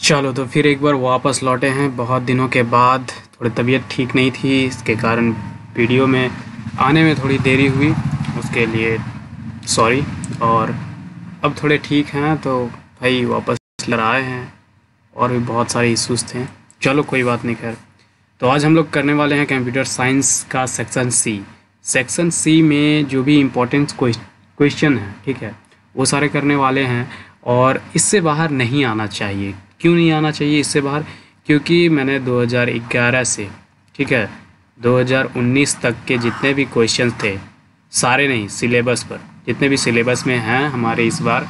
चलो तो फिर एक बार वापस लौटे हैं बहुत दिनों के बाद। थोड़ी तबीयत ठीक नहीं थी, इसके कारण वीडियो में आने में थोड़ी देरी हुई, उसके लिए सॉरी। और अब थोड़े ठीक हैं तो भाई वापस आए हैं, और भी बहुत सारे इश्यूज़ थे। चलो कोई बात नहीं, खैर। तो आज हम लोग करने वाले हैं कंप्यूटर साइंस का सेक्शन सी। सेक्शन सी में जो भी इम्पोर्टेंट क्वेश्चन है, ठीक है, वो सारे करने वाले हैं। और इससे बाहर नहीं आना चाहिए। क्यों नहीं आना चाहिए इससे बाहर? क्योंकि मैंने 2011 से, ठीक है, 2019 तक के जितने भी क्वेश्चंस थे, सारे नहीं, सिलेबस पर जितने भी सिलेबस में हैं हमारे इस बार,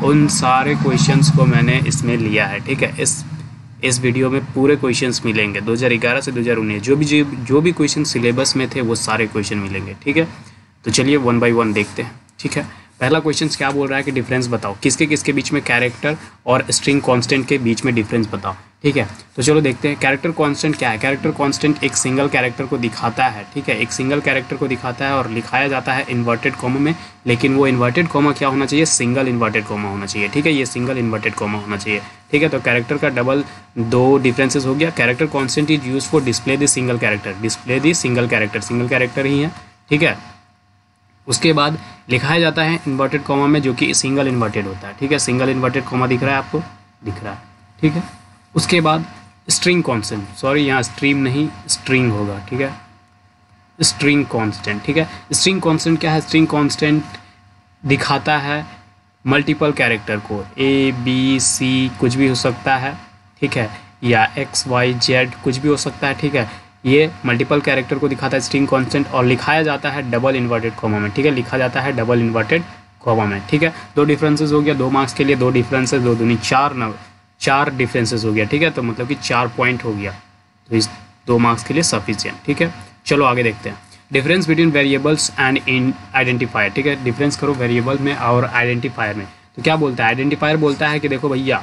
उन सारे क्वेश्चंस को मैंने इसमें लिया है, ठीक है। इस वीडियो में पूरे क्वेश्चंस मिलेंगे 2011 से 2019, जो भी क्वेश्चन सिलेबस में थे वो सारे क्वेश्चन मिलेंगे, ठीक है। तो चलिए 1 बाय 1 देखते हैं, ठीक है। पहला क्वेश्चन क्या बोल रहा है कि डिफरेंस बताओ, किसके किसके बीच में कैरेक्टर और स्ट्रिंग कांस्टेंट के बीच में डिफरेंस बताओ, ठीक है। तो चलो देखते हैं कैरेक्टर कांस्टेंट क्या है। कैरेक्टर कांस्टेंट एक सिंगल कैरेक्टर को दिखाता है, ठीक है, एक सिंगल कैरेक्टर को दिखाता है और लिखाया जाता है इन्वर्टेड कॉमा में। लेकिन वो इन्वर्टेड कॉमा क्या होना चाहिए? सिंगल इन्वर्टेड कॉमा होना चाहिए, ठीक है। ये सिंगल इन्वर्टेड कॉमा होना चाहिए, ठीक है। तो कैरेक्टर का डबल दो डिफरेंसेस हो गया। Character constant is use for display the single character, display the single character ही है, ठीक है। उसके बाद लिखाया जाता है इन्वर्टेड कॉमा में, जो कि सिंगल इन्वर्टेड होता है, ठीक है। सिंगल इन्वर्टेड कॉमा दिख रहा है आपको? दिख रहा है, ठीक है। उसके बाद स्ट्रिंग कांस्टेंट, सॉरी यहाँ स्ट्रीम नहीं स्ट्रिंग होगा, ठीक है, स्ट्रिंग कांस्टेंट, ठीक है। स्ट्रिंग कांस्टेंट क्या है? स्ट्रिंग कांस्टेंट दिखाता है मल्टीपल कैरेक्टर को, ए बी सी कुछ भी हो सकता है, ठीक है, या एक्स वाई जेड कुछ भी हो सकता है, ठीक है। ये मल्टीपल कैरेक्टर को दिखाता है स्ट्रिंग कांस्टेंट, और लिखाया जाता है डबल इन्वर्टेड कॉमा में, ठीक है। लिखा जाता है डबल इन्वर्टेड कॉमा में, ठीक है। दो डिफरेंसेस हो गया, 2 मार्क्स के लिए 2 डिफरेंसेस, 2 दूनी 4 डिफरेंसेस हो गया, ठीक है। तो मतलब कि 4 पॉइंट हो गया, तो इस 2 मार्क्स के लिए सफिशिएंट, ठीक है। चलो आगे देखते हैं। Difference between variables and in identifier, ठीक है। डिफरेंस करो वेरिएबल में और आइडेंटिफायर में। तो क्या बोलता है? आइडेंटिफायर बोलता है कि देखो भैया,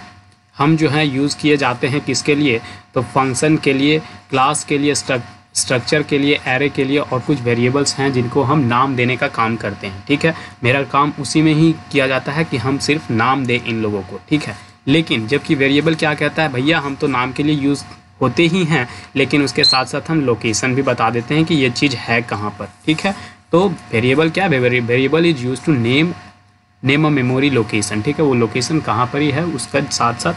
हम जो हैं यूज़ किए जाते हैं किसके लिए? तो फंक्शन के लिए, क्लास के लिए, स्ट्रक्चर के लिए, एरे के लिए, और कुछ वेरिएबल्स हैं जिनको हम नाम देने का काम करते हैं, ठीक है। मेरा काम उसी में ही किया जाता है कि हम सिर्फ नाम दें इन लोगों को, ठीक है। लेकिन जबकि वेरिएबल क्या कहता है? भैया हम तो नाम के लिए यूज़ होते ही हैं, लेकिन उसके साथ साथ हम लोकेशन भी बता देते हैं कि ये चीज़ है कहाँ पर, ठीक है। तो वेरिएबल क्या है? Variable is use to name a memory location, ठीक है। वो लोकेशन कहाँ पर ही है उसका साथ साथ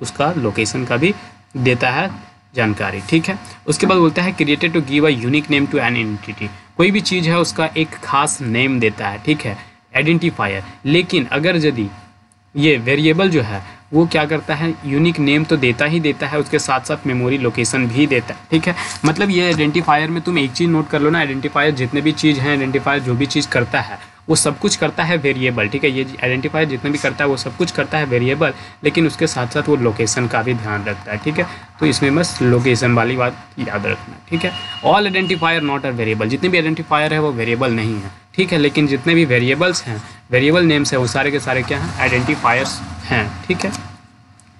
उसका लोकेशन का भी देता है जानकारी, ठीक है। उसके बाद बोलता है created to give a unique name to an entity. कोई भी चीज़ है उसका एक खास नेम देता है, ठीक है, आइडेंटिफायर। लेकिन अगर यदि ये वेरिएबल जो है वो क्या करता है? यूनिक नेम तो देता ही देता है, उसके साथ साथ मेमोरी लोकेशन भी देता है, ठीक है। मतलब ये आइडेंटिफायर में तुम एक चीज़ नोट कर लो ना, आइडेंटिफायर जितने भी चीज़ हैं, आइडेंटिफायर जो भी चीज़ करता है वो सब कुछ करता है वेरिएबल, ठीक है। ये आइडेंटिफायर जितने भी करता है वो सब कुछ करता है वेरिएबल, लेकिन उसके साथ साथ वो लोकेशन का भी ध्यान रखता है, ठीक है। तो इसमें बस लोकेशन वाली बात याद रखना, ठीक है। All identifier not a variable, जितने भी आइडेंटिफायर है वो वेरिएबल नहीं है, ठीक है। लेकिन जितने भी वेरिएबल्स हैं, वेरिएबल नेम्स हैं, वो सारे के सारे क्या हैं? आइडेंटिफायर्स हैं, ठीक है।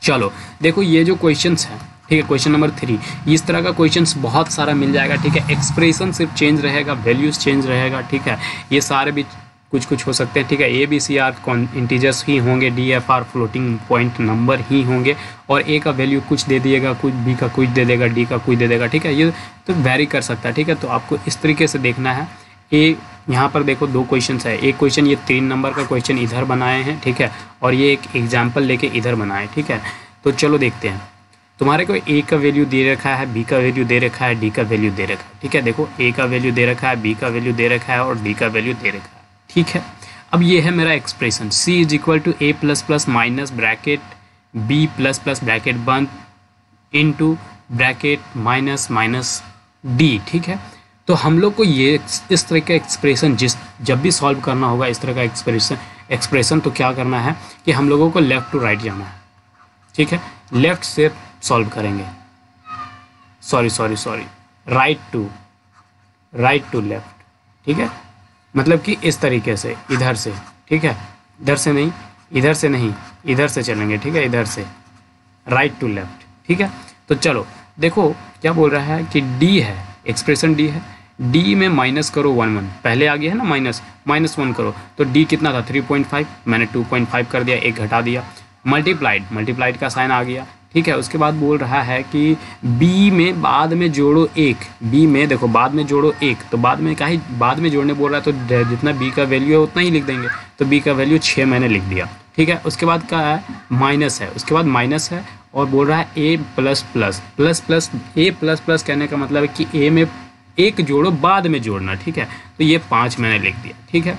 चलो देखो ये जो क्वेश्चंस हैं, ठीक है, क्वेश्चन नंबर 3, इस तरह का क्वेश्चंस बहुत सारा मिल जाएगा, ठीक है। एक्सप्रेशन सिर्फ चेंज रहेगा, वैल्यूज चेंज रहेगा, ठीक है। ये सारे भी कुछ हो सकते हैं, ठीक है। A B C are integers ही होंगे, D F are floating point number ही होंगे, और ए का वैल्यू कुछ दे दिएगा, कुछ बी का कुछ दे देगा, डी का कुछ दे देगा, ठीक है। ये तो वेरी कर सकता है, ठीक है। तो आपको इस तरीके से देखना है। ए यहाँ पर देखो 2 क्वेश्चन है, एक क्वेश्चन ये 3 नंबर का क्वेश्चन इधर बनाए हैं, ठीक है, और ये एक एग्जाम्पल लेके इधर बनाए, ठीक है। तो चलो देखते हैं। तुम्हारे को ए का वैल्यू दे रखा है, बी का वैल्यू दे रखा है, डी का वैल्यू दे रखा है, ठीक है। देखो ए का वैल्यू दे रखा है, बी का वैल्यू दे रखा है, और डी का वैल्यू दे रखा है, ठीक है। अब ये है मेरा expression, c is equal to A plus plus minus bracket B plus plus bracket बंद into bracket minus minus D, ठीक है। तो हम लोग को ये इस तरह का एक्सप्रेशन जब भी सॉल्व करना होगा, इस तरह का एक्सप्रेशन तो क्या करना है कि हम लोगों को लेफ़्ट टू राइट जाना है, ठीक है। लेफ़्ट से सॉल्व करेंगे, सॉरी राइट टू लेफ़्ट, ठीक है। मतलब कि इस तरीके से, इधर से, ठीक है, इधर से नहीं, इधर से चलेंगे, ठीक है, इधर से राइट टू लेफ़्ट, ठीक है। तो चलो देखो क्या बोल रहा है कि डी है, एक्सप्रेशन डी है, डी में माइनस करो 1 पहले आ गया है ना, माइनस 1 करो, तो डी कितना था? 3.5, मैंने 2.5 कर दिया, एक घटा दिया, मल्टीप्लाइड का साइन आ गया, ठीक है। उसके बाद बोल रहा है कि बी में बाद में जोड़ो एक, बी में देखो बाद में जोड़ो एक, तो बाद में क्या ही बाद में जोड़ने बोल रहा है, तो जितना बी का वैल्यू है उतना ही लिख देंगे, तो बी का वैल्यू 6 मैंने लिख दिया, ठीक है। उसके बाद क्या है, माइनस है, उसके बाद माइनस है और बोल रहा है ए प्लस प्लस प्लस प्लस, ए प्लस प्लस कहने का मतलब है कि ए में एक जोड़ो बाद में जोड़ना, ठीक है। तो ये 5 मैंने लिख दिया, ठीक है।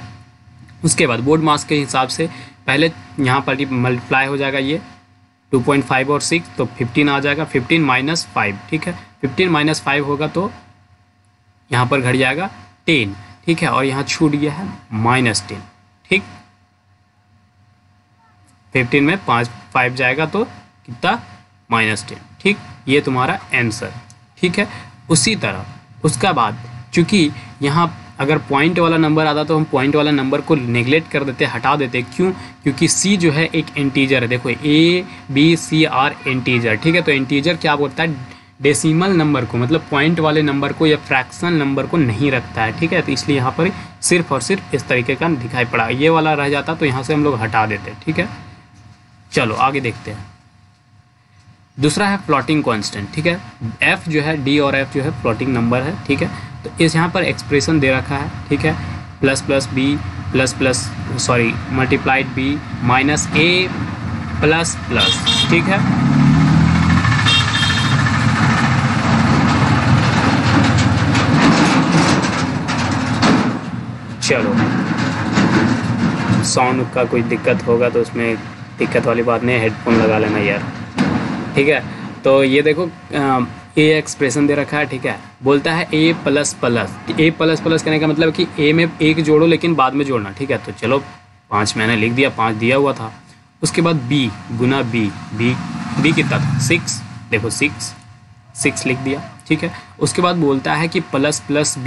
उसके बाद बोर्ड मास के हिसाब से पहले यहाँ पर मल्टीप्लाई हो जाएगा ये 2.5 और 6, तो 15 आ जाएगा, 15 माइनस 5, ठीक है। 15 माइनस 5 होगा तो यहाँ पर घट जाएगा 10, ठीक है। और यहाँ छूट गया है -10, ठीक। 15 में 5 जाएगा तो कितना, -10, ठीक। ये तुम्हारा आंसर, ठीक है। उसी तरह उसका बाद चूँकि यहाँ अगर पॉइंट वाला नंबर आता तो हम पॉइंट वाला नंबर को नेगलेक्ट कर देते, हटा देते, क्यों, क्योंकि सी जो है एक इंटीजर है, देखो A B C are integer, ठीक है। तो इंटीजर क्या बोलता है, डेसिमल नंबर को, मतलब पॉइंट वाले नंबर को या फ्रैक्शन नंबर को नहीं रखता है, ठीक है। तो इसलिए यहाँ पर सिर्फ और सिर्फ इस तरीके का दिखाई पड़ा, ये वाला रह जाता तो यहाँ से हम लोग हटा देते, ठीक है। चलो आगे देखते हैं। दूसरा है फ्लोटिंग कांस्टेंट, ठीक है। एफ जो है, डी और एफ जो है फ्लोटिंग नंबर है, ठीक है। तो इस यहाँ पर एक्सप्रेशन दे रखा है, ठीक है, plus plus B plus plus sorry multiplied B minus A plus plus, ठीक है। चलो साउंड का कोई दिक्कत होगा तो उसमें दिक्कत वाली बात नहीं है, हेडफोन लगा लेना यार, ठीक है। तो ये देखो ए एक्सप्रेशन दे रखा है, ठीक है। बोलता है ए प्लस प्लस, ए प्लस प्लस कहने का मतलब कि ए में एक जोड़ो लेकिन बाद में जोड़ना, ठीक है। तो चलो 5 मैंने लिख दिया, 5 दिया हुआ था। उसके बाद बी गुना बी, बी कितना था 6, देखो 6 लिख दिया, ठीक है। उसके बाद बोलता है कि प्लस प्लस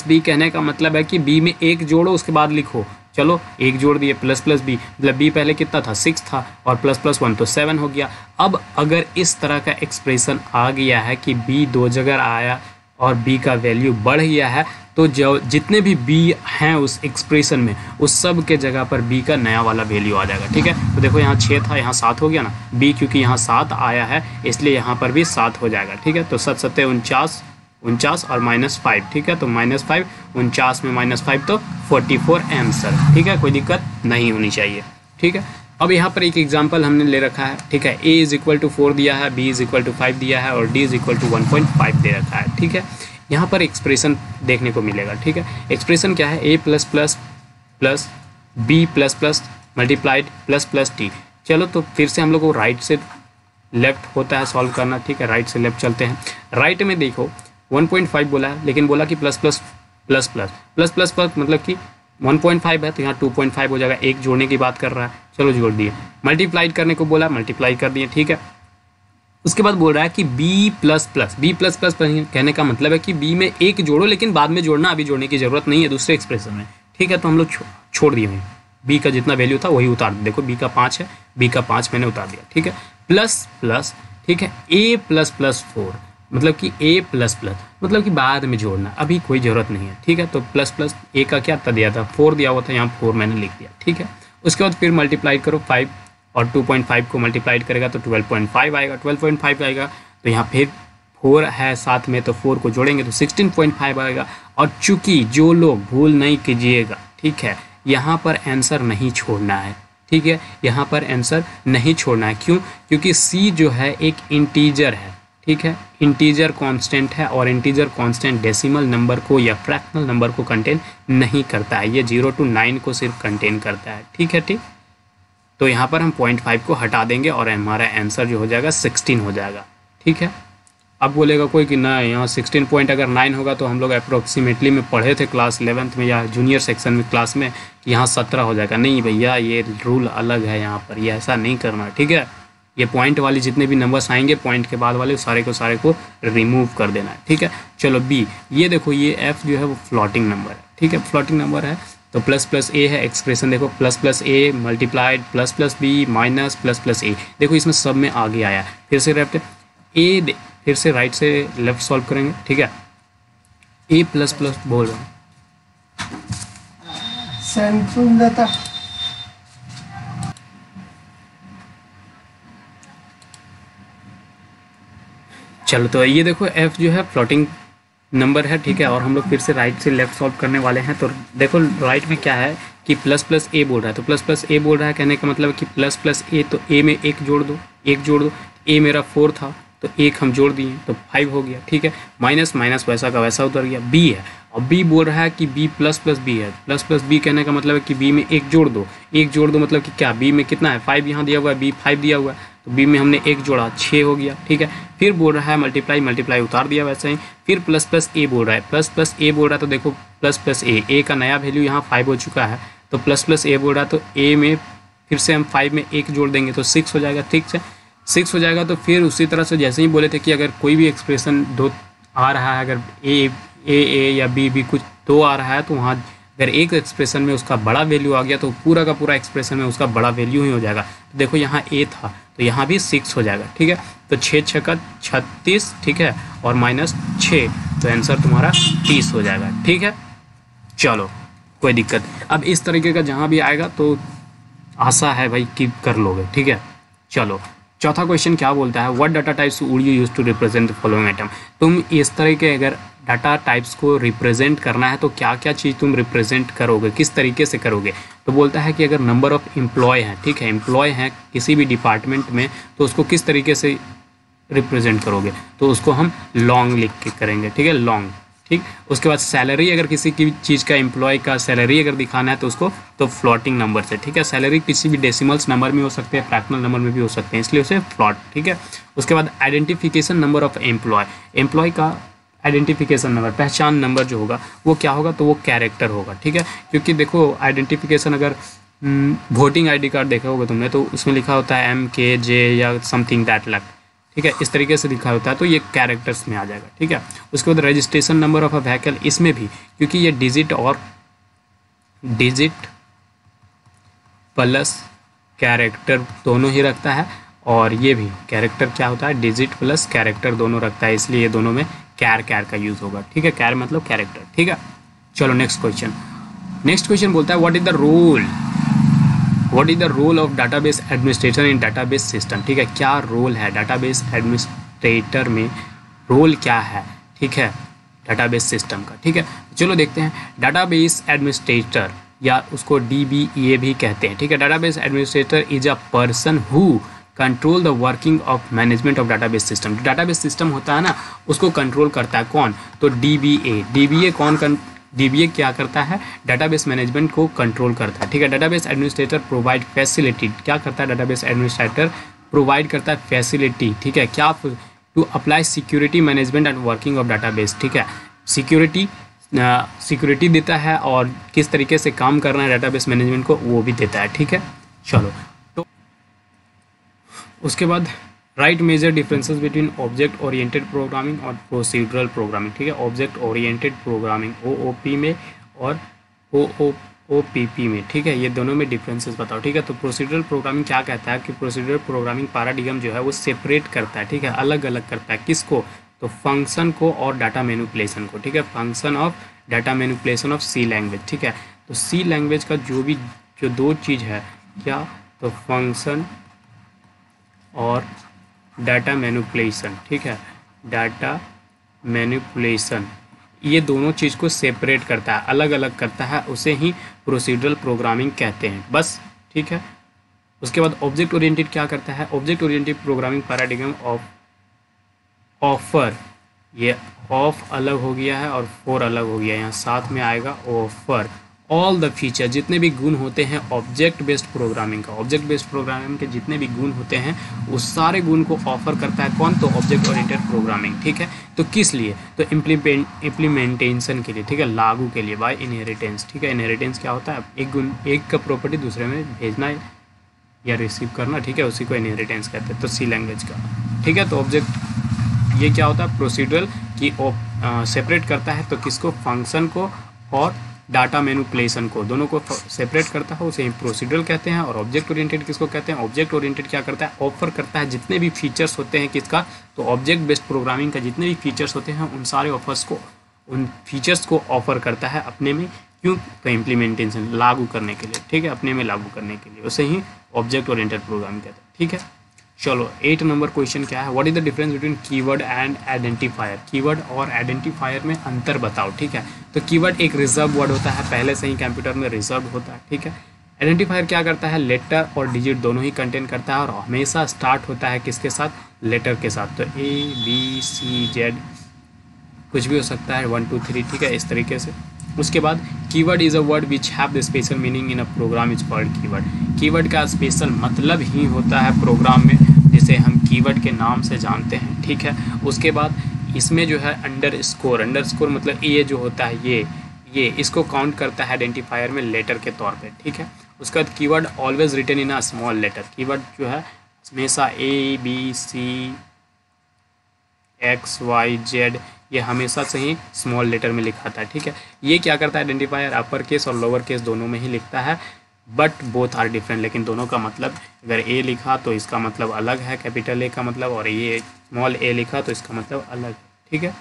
बी कहने का मतलब है कि बी में एक जोड़ो उसके बाद लिखो, चलो एक जोड़ दिए प्लस प्लस बी, मतलब बी पहले कितना था 6 था और प्लस प्लस 1 तो 7 हो गया। अब अगर इस तरह का एक्सप्रेशन आ गया है कि बी 2 जगह आया और बी का वैल्यू बढ़ गया है, तो जो जितने भी बी हैं उस एक्सप्रेशन में उस सब के जगह पर बी का नया वाला वैल्यू आ जाएगा, ठीक है। तो देखो यहाँ 6 था, यहाँ 7 हो गया ना, बी क्योंकि यहाँ 7 आया है इसलिए यहाँ पर भी 7 हो जाएगा, ठीक है। तो 7 7 49 और -5, ठीक है। तो -5 49 में -5 तो 44 आंसर, ठीक है। कोई दिक्कत नहीं होनी चाहिए, ठीक है। अब यहाँ पर एक एग्जांपल हमने ले रखा है, ठीक है। a = 4 दिया है, b = 5 दिया है और d = 1.5 दे रखा है, ठीक है। यहाँ पर एक्सप्रेशन देखने को मिलेगा, ठीक है। एक्सप्रेशन क्या है, a plus plus plus b plus plus multiplied plus plus t। चलो तो फिर से हम लोग को राइट से लेफ्ट होता है सॉल्व करना, ठीक है। राइट से लेफ्ट चलते हैं। राइट में देखो 1.5 बोला है, लेकिन बोला कि plus plus plus plus plus plus plus मतलब कि 1.5 है तो यहाँ 2.5 हो जाएगा, एक जोड़ने की बात कर रहा है, चलो जोड़ दिए। मल्टीप्लाई करने को बोला, मल्टीप्लाई कर दिए, ठीक है। उसके बाद बोल रहा है कि b प्लस प्लस कहने का मतलब है कि b में एक जोड़ो लेकिन बाद में जोड़ना, अभी जोड़ने की जरूरत नहीं है दूसरे एक्सप्रेशन में, ठीक है। तो हम लोग छोड़ दिए हैं, b का जितना वैल्यू था वही उतार दिया, देखो b का 5 है, b का 5 मैंने उतार दिया, ठीक है। प्लस प्लस, ठीक है, a प्लस प्लस 4 मतलब कि a प्लस प्लस मतलब कि बाद में जोड़ना, अभी कोई ज़रूरत नहीं है, ठीक है। तो प्लस प्लस a का क्या था दिया था 4 दिया हुआ था, यहाँ 4 मैंने लिख दिया, ठीक है। उसके बाद फिर मल्टीप्लाई करो 5 और 2.5 को मल्टीप्लाई करेगा तो 12.5 आएगा, 12.5 आएगा तो यहाँ फिर 4 है साथ में तो 4 को जोड़ेंगे तो 16.5 आएगा। और चूँकि जो लोग भूल नहीं कीजिएगा, ठीक है, यहाँ पर आंसर नहीं छोड़ना है, ठीक है, यहाँ पर आंसर नहीं छोड़ना है। क्यों, क्योंकि c जो है एक इंटीजर है, ठीक है, इंटीजर कांस्टेंट है और इंटीजर कांस्टेंट डेसिमल नंबर को या फ्रैक्शनल नंबर को कंटेन नहीं करता है, ये 0 to 9 को सिर्फ कंटेन करता है, ठीक है, ठीक। तो यहाँ पर हम 0.5 को हटा देंगे और हमारा आंसर जो हो जाएगा 16 हो जाएगा, ठीक है। अब बोलेगा कोई कि ना यहाँ 16.9 होगा तो हम लोग अप्रोक्सीमेटली में पढ़े थे क्लास 11th में या जूनियर सेक्शन में क्लास में कि यहाँ 17 हो जाएगा। नहीं भैया, ये रूल अलग है, यहाँ पर ये ऐसा नहीं करना, ठीक है। ये पॉइंट वाली जितने भी नंबर्स आएंगे पॉइंट के बाद वाले सारे को रिमूव कर देना है, ठीक है। चलो बी, ये देखो ये एफ जो है वो फ्लोटिंग नंबर है, ठीक है, फ्लोटिंग नंबर है तो प्लस प्लस ए है, एक्सप्रेशन देखो plus plus A multiplied plus plus B minus plus plus A, देखो इसमें सब में आगे आया। फिर से लेफ्ट ए, फिर से राइट से लेफ्ट सॉल्व करेंगे, ठीक है। ए प्लस प्लस बोल रहे हैं चलो तो ये देखो एफ जो है फ्लोटिंग नंबर है, ठीक है, और हम लोग फिर से राइट से लेफ्ट सॉल्व करने वाले हैं। तो देखो राइट में क्या है कि प्लस प्लस ए बोल रहा है, तो प्लस प्लस ए बोल रहा है, कहने का मतलब कि प्लस प्लस ए, तो ए में एक जोड़ दो, एक जोड़ दो। ए मेरा 4 था तो एक हम जोड़ दिए तो 5 हो गया, ठीक है। माइनस माइनस वैसा का वैसा उतर गया। बी है, और बी बोल रहा है कि बी प्लस प्लस बी है। प्लस प्लस बी कहने का मतलब है कि बी में एक जोड़ दो, एक जोड़ दो मतलब कि क्या, बी में कितना है 5 यहाँ दिया हुआ है, बी 5 दिया हुआ है, तो बी में हमने एक जोड़ा 6 हो गया, ठीक है। फिर बोल रहा है मल्टीप्लाई, मल्टीप्लाई उतार दिया वैसे ही। फिर प्लस प्लस ए बोल रहा है, प्लस प्लस ए बोल रहा है, तो देखो प्लस प्लस ए का नया वैल्यू यहाँ 5 हो चुका है, तो प्लस प्लस ए बोल रहा है, तो ए में फिर से हम 5 में एक जोड़ देंगे तो 6 हो जाएगा, ठीक है, 6 हो जाएगा। तो फिर उसी तरह से जैसे ही बोले थे कि अगर कोई भी एक्सप्रेशन दो आ रहा है, अगर ए या बी कुछ दो आ रहा है, तो वहाँ अगर एक एक्सप्रेशन में उसका बड़ा वैल्यू आ गया तो पूरा का पूरा एक्सप्रेशन में उसका बड़ा वैल्यू ही हो जाएगा। तो देखो यहाँ ए था तो यहाँ भी 6 हो जाएगा, ठीक है। तो 6 6 का 36, ठीक है, और माइनस 6, तो आंसर तुम्हारा 30 हो जाएगा, ठीक है। चलो कोई दिक्कत। अब इस तरीके का जहाँ भी आएगा तो आशा है भाई कि कर लोगे, ठीक है। चलो चौथा क्वेश्चन क्या बोलता है, what data types would you use to represent the following item. तुम इस तरह के अगर डाटा टाइप्स को रिप्रेजेंट करना है तो क्या क्या चीज़ तुम रिप्रेजेंट करोगे, किस तरीके से करोगे। तो बोलता है कि अगर नंबर ऑफ एम्प्लॉय हैं, ठीक है, एम्प्लॉय हैं किसी भी डिपार्टमेंट में, तो उसको किस तरीके से रिप्रेजेंट करोगे, तो उसको हम लॉन्ग लिख के करेंगे, ठीक है, लॉन्ग, ठीक। उसके बाद सैलरी, अगर किसी की चीज़ का एम्प्लॉय का सैलरी अगर दिखाना है तो उसको तो फ्लोटिंग नंबर से, ठीक है। सैलरी किसी भी डेसिमल्स नंबर में हो सकते हैं, फ्रैक्शनल नंबर में भी हो सकते हैं, इसलिए उसे फ्लॉट, ठीक है। उसके बाद identification number of employee, employee का आइडेंटिफिकेशन नंबर, पहचान नंबर जो होगा वो क्या होगा, तो वो कैरेक्टर होगा, ठीक है। क्योंकि देखो आइडेंटिफिकेशन अगर वोटिंग आईडी कार्ड देखा होगा तुमने, तो उसमें लिखा होता है MKJ या समथिंग दैट लक, ठीक है, इस तरीके से लिखा होता है, तो ये कैरेक्टर्स में आ जाएगा, ठीक है। उसके बाद registration number of a vehicle, इसमें भी क्योंकि ये डिजिट और डिजिट प्लस कैरेक्टर दोनों ही रखता है, और ये भी कैरेक्टर क्या होता है, डिजिट प्लस कैरेक्टर दोनों रखता है, इसलिए ये दोनों में कैर का यूज़ होगा, ठीक है। कैर मतलब कैरेक्टर, ठीक है। चलो नेक्स्ट क्वेश्चन। नेक्स्ट क्वेश्चन बोलता है what is the role of database administrator in database system, ठीक है। क्या रोल है डाटाबेस एडमिनिस्ट्रेटर में, रोल क्या है, ठीक है, डाटाबेस सिस्टम का, ठीक है। चलो देखते हैं। डाटाबेस एडमिनिस्ट्रेटर या उसको DBA भी कहते हैं, ठीक है। Database administrator is a person who control the working of management of database system. Database system होता है ना, उसको कंट्रोल करता है कौन, तो DBA कौन DBA क्या करता है, डाटाबेस मैनेजमेंट को कंट्रोल करता है, ठीक है। डाटाबेस एडमिनिस्ट्रेटर प्रोवाइड फैसिलिटी, क्या करता है डाटाबेस एडमिनिस्ट्रेटर, प्रोवाइड करता है फैसिलिटी, ठीक है, क्या, to apply security management and working of database, ठीक है। सिक्योरिटी देता है और किस तरीके से काम करना है डाटाबेस मैनेजमेंट को वो भी देता है, ठीक है। चलो तो उसके बाद write major differences between object oriented programming और प्रोसीड्यूरल प्रोग्रामिंग, ठीक है। ऑब्जेक्ट ओरिएंटेड प्रोग्रामिंग OOP में और OOPP में, ठीक है, ये दोनों में डिफरेंसेस बताओ, ठीक है। तो प्रोसीड्यूरल प्रोग्रामिंग क्या कहता है कि प्रोसीड्यूरल प्रोग्रामिंग पैराडिगम जो है वो सेपरेट करता है, ठीक है, अलग अलग करता है, किसको, तो फंक्शन को और डाटा मैनिपुलेशन को, ठीक है। Function of data manipulation of C language, ठीक है। तो C लैंग्वेज का जो दो चीज़ है क्या, तो फंक्शन और डाटा मैनिपुलेशन, ठीक है, डाटा मैनिपुलेशन, ये दोनों चीज़ को सेपरेट करता है, अलग अलग करता है, उसे ही प्रोसीड्यूरल प्रोग्रामिंग कहते हैं, बस, ठीक है। उसके बाद ऑब्जेक्ट ओरिएंटेड क्या करता है, object oriented programming paradigm of offer, ये ऑफ अलग हो गया है और फॉर अलग हो गया है, यहाँ साथ में आएगा ऑफर ऑल द फीचर, जितने भी गुण होते हैं ऑब्जेक्ट बेस्ड प्रोग्रामिंग का, ऑब्जेक्ट बेस्ड प्रोग्रामिंग के जितने भी गुण होते हैं उस सारे गुण को ऑफर करता है कौन, तो ऑब्जेक्ट ओरिएंटेड प्रोग्रामिंग, ठीक है। तो किस लिए, तो इम्प्लीमेंटेशन के लिए, ठीक है, लागू के लिए, बाय इनहेरिटेंस, ठीक है। इनहेरिटेंस क्या होता है, एक गुण, एक का प्रॉपर्टी दूसरे में भेजना या रिसीव करना, ठीक है, उसी को इनहेरिटेंस कहते हैं, तो C लैंग्वेज का, ठीक है। तो ऑब्जेक्ट ये क्या होता है, प्रोसीड्यूरल की सेपरेट करता है, तो किसको, फंक्शन को और डाटा मैनिपुलेशन को, दोनों को सेपरेट करता है, उसे प्रोसीड्यूरल कहते हैं। और ऑब्जेक्ट ओरिएंटेड किसको कहते हैं, ऑब्जेक्ट ओरिएंटेड क्या करता है, ऑफर करता है जितने भी फीचर्स होते हैं किसका, तो ऑब्जेक्ट बेस्ड प्रोग्रामिंग का जितने भी फीचर्स होते हैं उन सारे ऑफर्स को, उन फीचर्स को ऑफर करता है अपने में, क्यों, तो इम्प्लीमेंटेशन लागू करने के लिए, ठीक है, अपने में लागू करने के लिए, उसे ही ऑब्जेक्ट ओरिएंटेड प्रोग्रामिंग कहते हैं, ठीक है। चलो 8 नंबर क्वेश्चन क्या है, what is the difference between keyword and identifier. Keyword और आइडेंटिफायर में अंतर बताओ, ठीक है। तो कीवर्ड एक रिजर्व वर्ड होता है, पहले से ही कंप्यूटर में रिजर्व होता है, ठीक है। आइडेंटिफायर क्या करता है, लेटर और डिजिट दोनों ही कंटेन करता है और हमेशा स्टार्ट होता है किसके साथ, लेटर के साथ। तो ABCZ कुछ भी हो सकता है, 1 2 3, ठीक है, इस तरीके से। उसके बाद keyword is a word which have the special meaning in a program is called keyword. Keyword का स्पेशल मतलब ही होता है प्रोग्राम में, जिसे हम कीवर्ड के नाम से जानते हैं, ठीक है। उसके बाद इसमें जो है अंडरस्कोर मतलब ये जो होता है ये इसको काउंट करता है आइडेंटिफायर में लेटर के तौर पे, ठीक है। उसके बाद keyword always written in a small letter. Keyword जो है हमेशा ABCXYZ ये हमेशा से ही स्मॉल लेटर में लिखाता है, ठीक है। ये क्या करता है आइडेंटिफायर, अपर केस और लोअर केस दोनों में ही लिखता है, बट बोथ आर डिफरेंट। लेकिन दोनों का मतलब, अगर ए लिखा तो इसका मतलब अलग है, कैपिटल ए का मतलब, और ये स्मॉल ए लिखा तो इसका मतलब अलग है, ठीक है।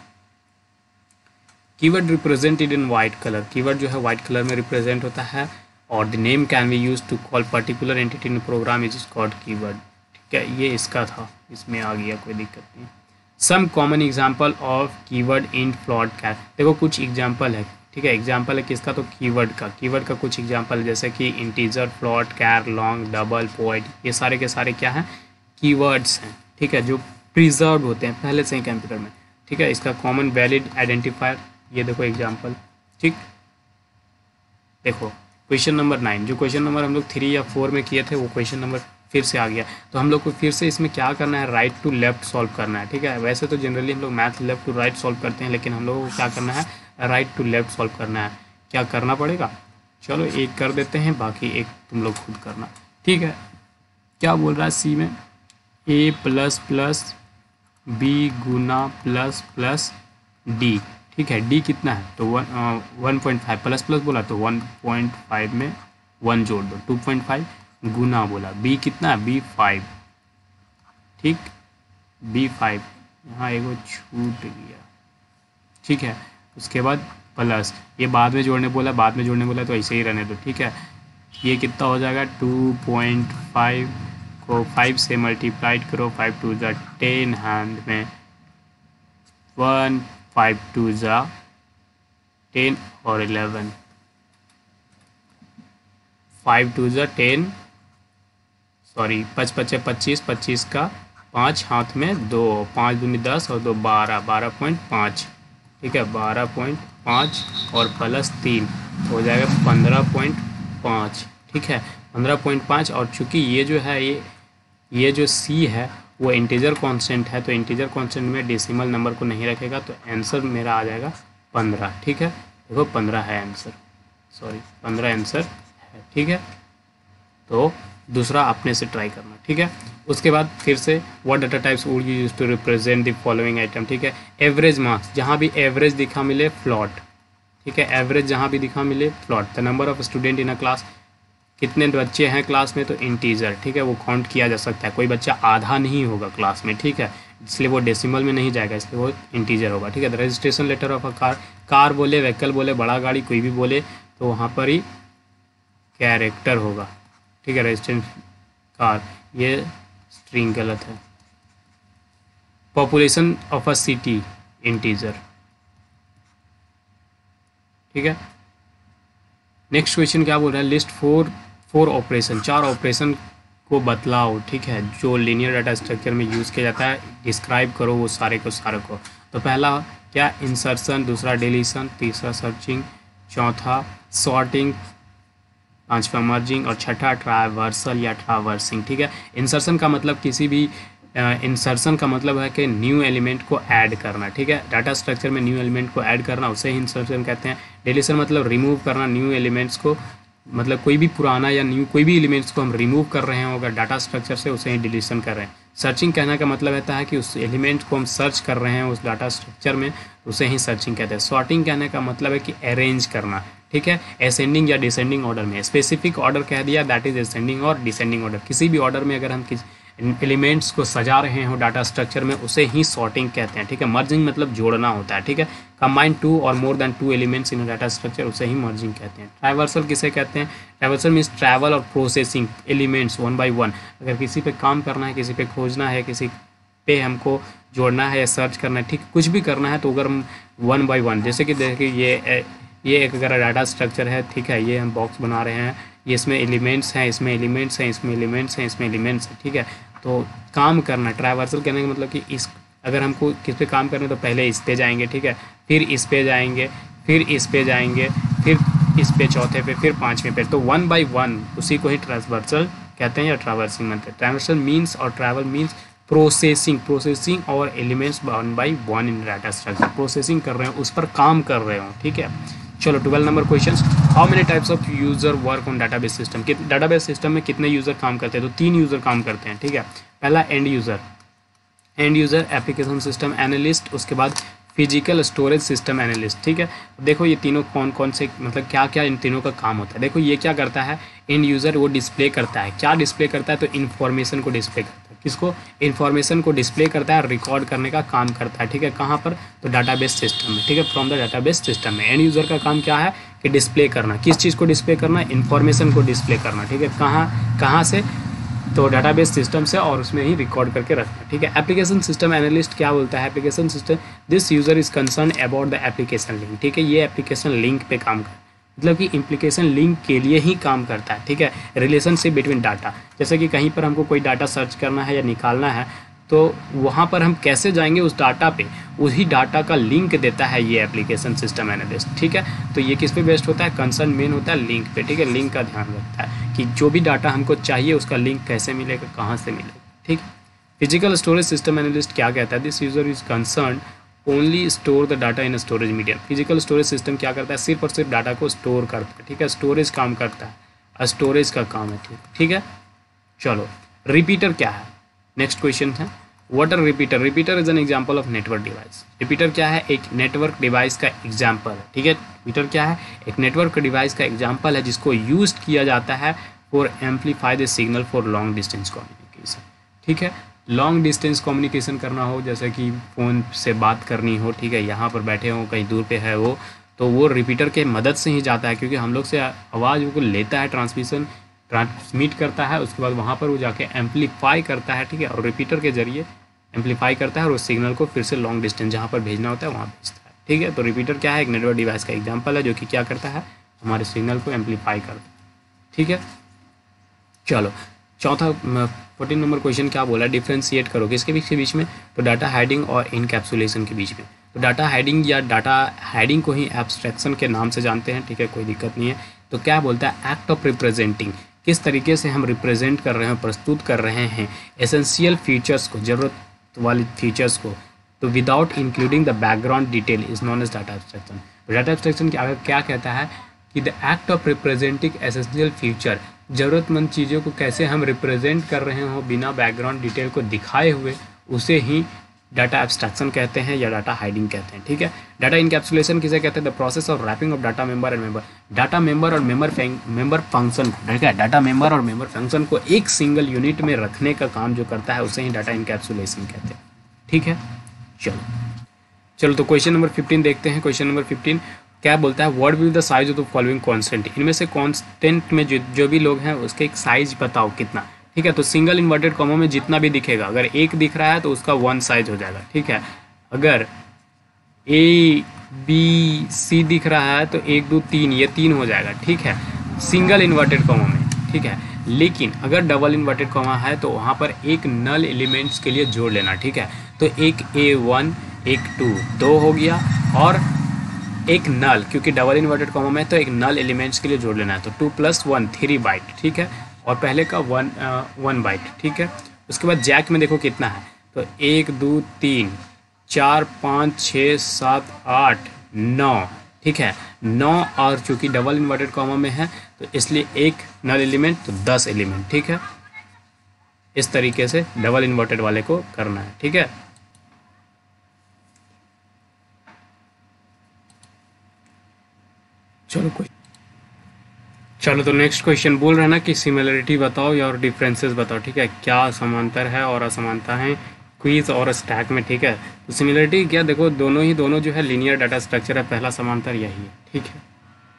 Keyword represented in white colour. Keyword जो है वाइट कलर में रिप्रेजेंट होता है और the name can be use to call particular entity in program is called keyword, ठीक है। ये इसका था, इसमें आ गया, कोई दिक्कत नहीं। Some common example of keyword int float char. देखो कुछ एग्जाम्पल है, ठीक है। एग्जाम्पल है किसका, तो कीवर्ड का कुछ एग्जाम्पल जैसे कि इंटीजर, फ्लॉट, कैर, लॉन्ग, डबल, पॉइंट, ये सारे के सारे क्या हैं, कीवर्ड्स हैं, ठीक है, जो प्रिजर्व होते हैं पहले से ही कंप्यूटर में, ठीक है। इसका कॉमन वैलिड आइडेंटिफायर, ये देखो एग्जाम्पल, ठीक। देखो क्वेश्चन नंबर 9, जो क्वेश्चन नंबर हम लोग 3 या 4 में किए थे वो क्वेश्चन नंबर फिर से आ गया। तो हम लोग को फिर से इसमें क्या करना है, राइट टू लेफ्ट सॉल्व करना है, ठीक है। वैसे तो जनरली हम लोग math left to right solve करते हैं, लेकिन हम लोगों को क्या करना है, राइट टू लेफ्ट सॉल्व करना है। क्या करना पड़ेगा, चलो एक कर देते हैं, बाकी एक तुम लोग खुद करना, ठीक है। क्या बोल रहा है सी में, A ++ B गुना ++ D, ठीक है। D कितना है, तो 1.5, प्लस प्लस बोला तो 1.5 में 1 जोड़ दो, 2.5 गुना बोला, B कितना है, B 5, ठीक, B 5, यहाँ एगो छूट गया, ठीक है। उसके बाद प्लस, ये बाद में जोड़ने बोला तो ऐसे ही रहने दो, ठीक है। ये कितना हो जाएगा, 2.5 को 5 से मल्टीप्लाइड करो, 5 2 ज़ा 10 हैंड में 1, 5 2 ज़ा 10 और 11, 5 2 ज़ा 10, सॉरी 5 5 25, 25 का 5 हाथ में 2, 5 दूनी 10 और 2 12, 12.5, ठीक है, 12.5 और +3 हो जाएगा 15.5, ठीक है, 15.5। और चूँकि ये जो है ये जो C है वो इंटीजर कांस्टेंट है, तो इंटीजर कांस्टेंट में डेसिमल नंबर को नहीं रखेगा, तो आंसर मेरा आ जाएगा 15, ठीक है। देखो 15 है आंसर, सॉरी 15 आंसर है, ठीक है। तो दूसरा अपने से ट्राई करना, ठीक है। उसके बाद फिर से what data types would you use to represent the following item, ठीक है। एवरेज मार्क्स, जहाँ भी एवरेज दिखा मिले फ्लॉट, ठीक है। एवरेज जहाँ भी दिखा मिले float. The number of student in a class, कितने बच्चे हैं क्लास में, तो इंटीजर, ठीक है, वो काउंट किया जा सकता है। कोई बच्चा आधा नहीं होगा क्लास में, ठीक है, इसलिए वो डेसिमल में नहीं जाएगा, इसलिए वो इंटीजर होगा, ठीक है। The registration letter of a car बोले, व्हीकल बोले, बड़ा गाड़ी कोई भी बोले तो वहाँ पर ही कैरेक्टर होगा, ठीक है। रजिस्ट्रेशन कार, ये स्ट्रिंग गलत है। Population of a city integer, ठीक है। नेक्स्ट क्वेश्चन क्या बोल रहा है, लिस्ट 4 ऑपरेशन, 4 ऑपरेशन को बतलाओ, ठीक है, जो लीनियर डाटा स्ट्रक्चर में यूज़ किया जाता है, डिस्क्राइब करो वो सारे को। तो पहला क्या, इंसर्शन, दूसरा डिलीशन, तीसरा सर्चिंग, चौथा सॉर्टिंग, पांचवा मर्जिंग और छठा ट्रावर्सल या ट्रावर्सिंग, ठीक है। इंसर्शन का मतलब किसी भी इंसर्शन का मतलब है कि न्यू एलिमेंट को ऐड करना, ठीक है। डाटा स्ट्रक्चर में न्यू एलिमेंट को ऐड करना, उसे ही इंसर्शन कहते हैं। डिलीशन मतलब रिमूव करना न्यू एलिमेंट्स को, मतलब कोई भी पुराना या न्यू कोई भी एलिमेंट्स को हम रिमूव कर रहे हैं अगर डाटा स्ट्रक्चर से, उसे ही डिलीशन कर रहे हैं। सर्चिंग कहने का मतलब रहता है कि उस एलिमेंट को हम सर्च कर रहे हैं उस डाटा स्ट्रक्चर में, उसे ही सर्चिंग कहते हैं। सॉर्टिंग कहने का मतलब है कि अरेंज करना, ठीक है, असेंडिंग या डिसेंडिंग ऑर्डर में। स्पेसिफिक ऑर्डर कह दिया, दैट इज असेंडिंग और डिसेंडिंग ऑर्डर। किसी भी ऑर्डर में अगर हम एलिमेंट्स को सजा रहे हो डाटा स्ट्रक्चर में, उसे ही सॉर्टिंग कहते हैं, ठीक है। मर्जिंग मतलब जोड़ना होता है, ठीक है। कंबाइन टू और more than two elements in data structure, उसे ही मर्जिंग कहते हैं। ट्रैवर्सल किसे कहते हैं? ट्रैवर्सल मीन्स ट्रैवल और processing elements one by one. अगर किसी पे काम करना है, किसी पे खोजना है, किसी पे हमको जोड़ना है या सर्च करना है, ठीक, कुछ भी करना है, तो अगर हम वन बाय वन, जैसे कि देखिए ये एक अगर डाटा स्ट्रक्चर है, ठीक है, ये हम बॉक्स बना रहे हैं, ये इसमें एलिमेंट्स हैं, इसमें एलिमेंट्स हैं, इसमें एलिमेंट्स हैं, इसमें एलिमेंट्स हैं, ठीक है। तो काम करना, ट्रैवर्सल कहने का मतलब कि इस अगर हमको किस पे काम करना है तो पहले इस पे जाएंगे, ठीक है, फिर इस पे जाएंगे, फिर इस पे जाएंगे, फिर इस पे चौथे पे, फिर पाँचवें पे, तो वन बाय वन, उसी को ही ट्रांसवर्सल कहते हैं या ट्रैवर्सिंग कहते हैं। ट्रैवर्सल मीन्स और ट्रैवल मीन्स प्रोसेसिंग और elements one by one in data structure, processing कर रहे हो, उस पर काम कर रहे हो, ठीक है। चलो 12 number question, how many types of user work on database system. Database system में कितने यूजर काम करते हैं? तो 3 यूजर काम करते हैं, ठीक है। पहला and user application system analyst, उसके बाद फिजिकल स्टोरेज सिस्टम एनालिस्ट, ठीक है। देखो ये तीनों कौन कौन से, मतलब क्या क्या इन तीनों का काम होता है। देखो ये क्या करता है, एंड यूज़र वो डिस्प्ले करता है, क्या डिस्प्ले करता है, तो इन्फॉर्मेशन को डिस्प्ले करता है। किसको? इन्फॉर्मेशन को डिस्प्ले करता है और रिकॉर्ड करने का काम करता है, ठीक है। कहाँ पर? तो डाटाबेस सिस्टम में, ठीक है, फ्रॉम द डाटाबेस सिस्टम में। एंड यूज़र का काम क्या है कि डिस्प्ले करना, किस चीज़ को डिस्प्ले करना, इन्फॉर्मेशन को डिस्प्ले करना, ठीक है। कहाँ से? तो डाटाबेस सिस्टम से, और उसमें ही रिकॉर्ड करके रखना, ठीक है। एप्लीकेशन सिस्टम एनालिस्ट क्या बोलता है? Application system, this user is concern about the application link, ठीक है। ये एप्लीकेशन लिंक पे काम कर, मतलब कि इम्प्लीकेशन लिंक के लिए ही काम करता है, ठीक है। रिलेशनशिप बिटवीन डाटा, जैसे कि कहीं पर हमको कोई डाटा सर्च करना है या निकालना है, तो वहाँ पर हम कैसे जाएंगे उस डाटा पे, उसी डाटा का लिंक देता है ये एप्लीकेशन सिस्टम एनालिस्ट, ठीक है। तो ये किस पे बेस्ड होता है? कंसर्न मेन होता है लिंक पे, ठीक है। लिंक का ध्यान रखता है कि जो भी डाटा हमको चाहिए उसका लिंक कैसे मिलेगा, कहाँ से मिलेगा, ठीक। फिजिकल स्टोरेज सिस्टम एनालिस्ट क्या कहता है? This user is concern only store the data in storage medium. Physical storage system क्या करता है? सिर्फ और सिर्फ डाटा को स्टोर करता है, ठीक है। स्टोरेज काम करता है, स्टोरेज का काम है, ठीक है। चलो रिपीटर क्या है? नेक्स्ट क्वेश्चन है, what are repeater? Repeater is an example of network device. Repeater क्या है? एक नेटवर्क डिवाइस का एग्जांपल है, ठीक है। रिपीटर क्या है? एक नेटवर्क डिवाइस का एग्जांपल है जिसको यूज किया जाता है for amplify the signal for long distance communication, ठीक है। लॉन्ग डिस्टेंस कम्युनिकेशन करना हो, जैसे कि फ़ोन से बात करनी हो, ठीक है, यहाँ पर बैठे हो, कहीं दूर पे है वो, तो वो रिपीटर के मदद से ही जाता है, क्योंकि हम लोग से आवाज़ को लेता है, ट्रांसमिट करता है, उसके बाद वहाँ पर वो जाके एम्पलीफाई करता है, ठीक है, और रिपीटर के जरिए एम्पलीफाई करता है और उस सिग्नल को फिर से लॉन्ग डिस्टेंस जहाँ पर भेजना होता है वहाँ भेजता है, ठीक है। तो रिपीटर क्या है? एक नेटवर्क डिवाइस का एग्जांपल है जो कि क्या करता है? हमारे सिग्नल को एम्पलीफाई करता है, ठीक है। चलो चौथा 14 नंबर क्वेश्चन क्या बोला? डिफ्रेंशिएट करो, किसके बीच में? तो डाटा हाइडिंग और इनकैप्सुलेशन के बीच में। तो डाटा हाइडिंग या डाटा हाइडिंग को ही एब्स्ट्रैक्शन के नाम से जानते हैं, ठीक है, कोई दिक्कत नहीं है। तो क्या बोलता है? एक्ट ऑफ रिप्रेजेंटिंग, किस तरीके से हम रिप्रेजेंट कर रहे हैं, प्रस्तुत कर रहे हैं एसेंशियल फीचर्स को, ज़रूरत वाली फीचर्स को, तो without including the background detail is known as data abstraction. Data abstraction के आगे क्या कहता है कि the act of representing essential feature, ज़रूरतमंद चीज़ों को कैसे हम रिप्रेजेंट कर रहे हो बिना बैकग्राउंड डिटेल को दिखाए हुए, उसे ही डाटा एब्स्ट्रैक्शन कहते हैं या डाटा हाइडिंग कहते हैं, ठीक है। डाटा इनकैप्सुलेशन किसे कहते हैं? The process of wrapping of data member and member. Data member और मेंबर फंक्शन को, ठीक है, डाटा मेंबर और मेंबर फंक्शन को एक सिंगल यूनिट में रखने का काम जो करता है उसे ही डाटा इनकैप्सुलेशन कहते हैं, ठीक है। चलो तो क्वेश्चन नंबर 15 देखते हैं। क्वेश्चन नंबर 15 क्या बोलता है? What will the size of the following constant. इनमें से कांस्टेंट में जो भी लोग हैं उसके एक साइज बताओ कितना, ठीक है। तो सिंगल इन्वर्टेड कॉमा में जितना भी दिखेगा, अगर एक दिख रहा है तो उसका 1 साइज हो जाएगा, ठीक है। अगर A B C दिख रहा है तो 1 2 3 ये 3 हो जाएगा, ठीक है, सिंगल इन्वर्टेड कॉमा में, ठीक है। लेकिन अगर डबल इन्वर्टेड कॉमा है तो वहाँ पर एक नल एलिमेंट्स के लिए जोड़ लेना, ठीक है। तो एक A1 एक 2 2 हो गया, और एक नल, क्योंकि डबल इन्वर्टेड कॉमा में तो एक नल एलिमेंट्स के लिए जोड़ लेना है, तो 2 + 1 3 बाइट, ठीक है, और पहले का 1 बाइट, ठीक है। उसके बाद जैक में देखो कितना है, तो 1 2 3 4 5 6 7 8 9, ठीक है, 9, और चूँकि डबल इन्वर्टेड कॉमा में है तो इसलिए एक नल एलिमेंट तो 10 एलिमेंट, ठीक है। इस तरीके से डबल इन्वर्टेड वाले को करना है, ठीक है। चलो तो नेक्स्ट क्वेश्चन बोल रहे हैं ना कि सिमिलरिटी बताओ या और डिफरेंसेस बताओ, ठीक है, क्या समांतर है और असमानता है क्विज और स्टैक में, ठीक है। तो सिमिलरिटी क्या, देखो दोनों जो है लीनियर डाटा स्ट्रक्चर है, पहला समांतर यही है, ठीक है,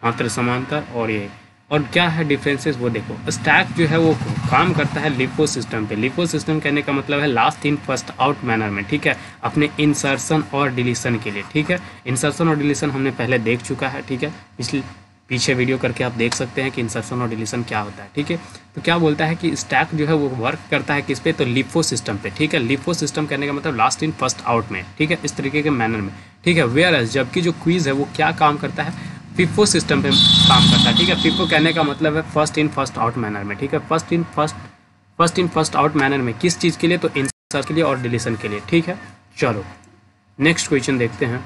मात्र समांतर और ये। और क्या है डिफरेंसेस वो देखो, स्टैक जो है वो काम करता है लिफो सिस्टम पे। लिफो सिस्टम कहने का मतलब है last in first out manner में, ठीक है, अपने इंसर्शन और डिलीशन के लिए, ठीक है। इंसर्शन और डिलीशन हमने पहले देख चुका है, ठीक है, इसलिए पीछे वीडियो करके आप देख सकते हैं कि इंसर्शन और डिलीशन क्या होता है, ठीक है। तो क्या बोलता है कि स्टैक जो है वो वर्क करता है किस पे, तो लिफो सिस्टम पे, ठीक है। लिफो सिस्टम कहने का मतलब लास्ट इन फर्स्ट आउट में, ठीक है, इस तरीके के मैनर में, ठीक है। वेयर एज जबकि जो क्विज है वो क्या काम करता है, फिफो सिस्टम पे काम करता है, ठीक है। फिफो कहने का मतलब है first in first out manner में, ठीक है। First in first out manner में किस चीज़ के लिए, तो इंसर्शन के लिए और डिलीशन के लिए, ठीक है। चलो नेक्स्ट क्वेश्चन देखते हैं।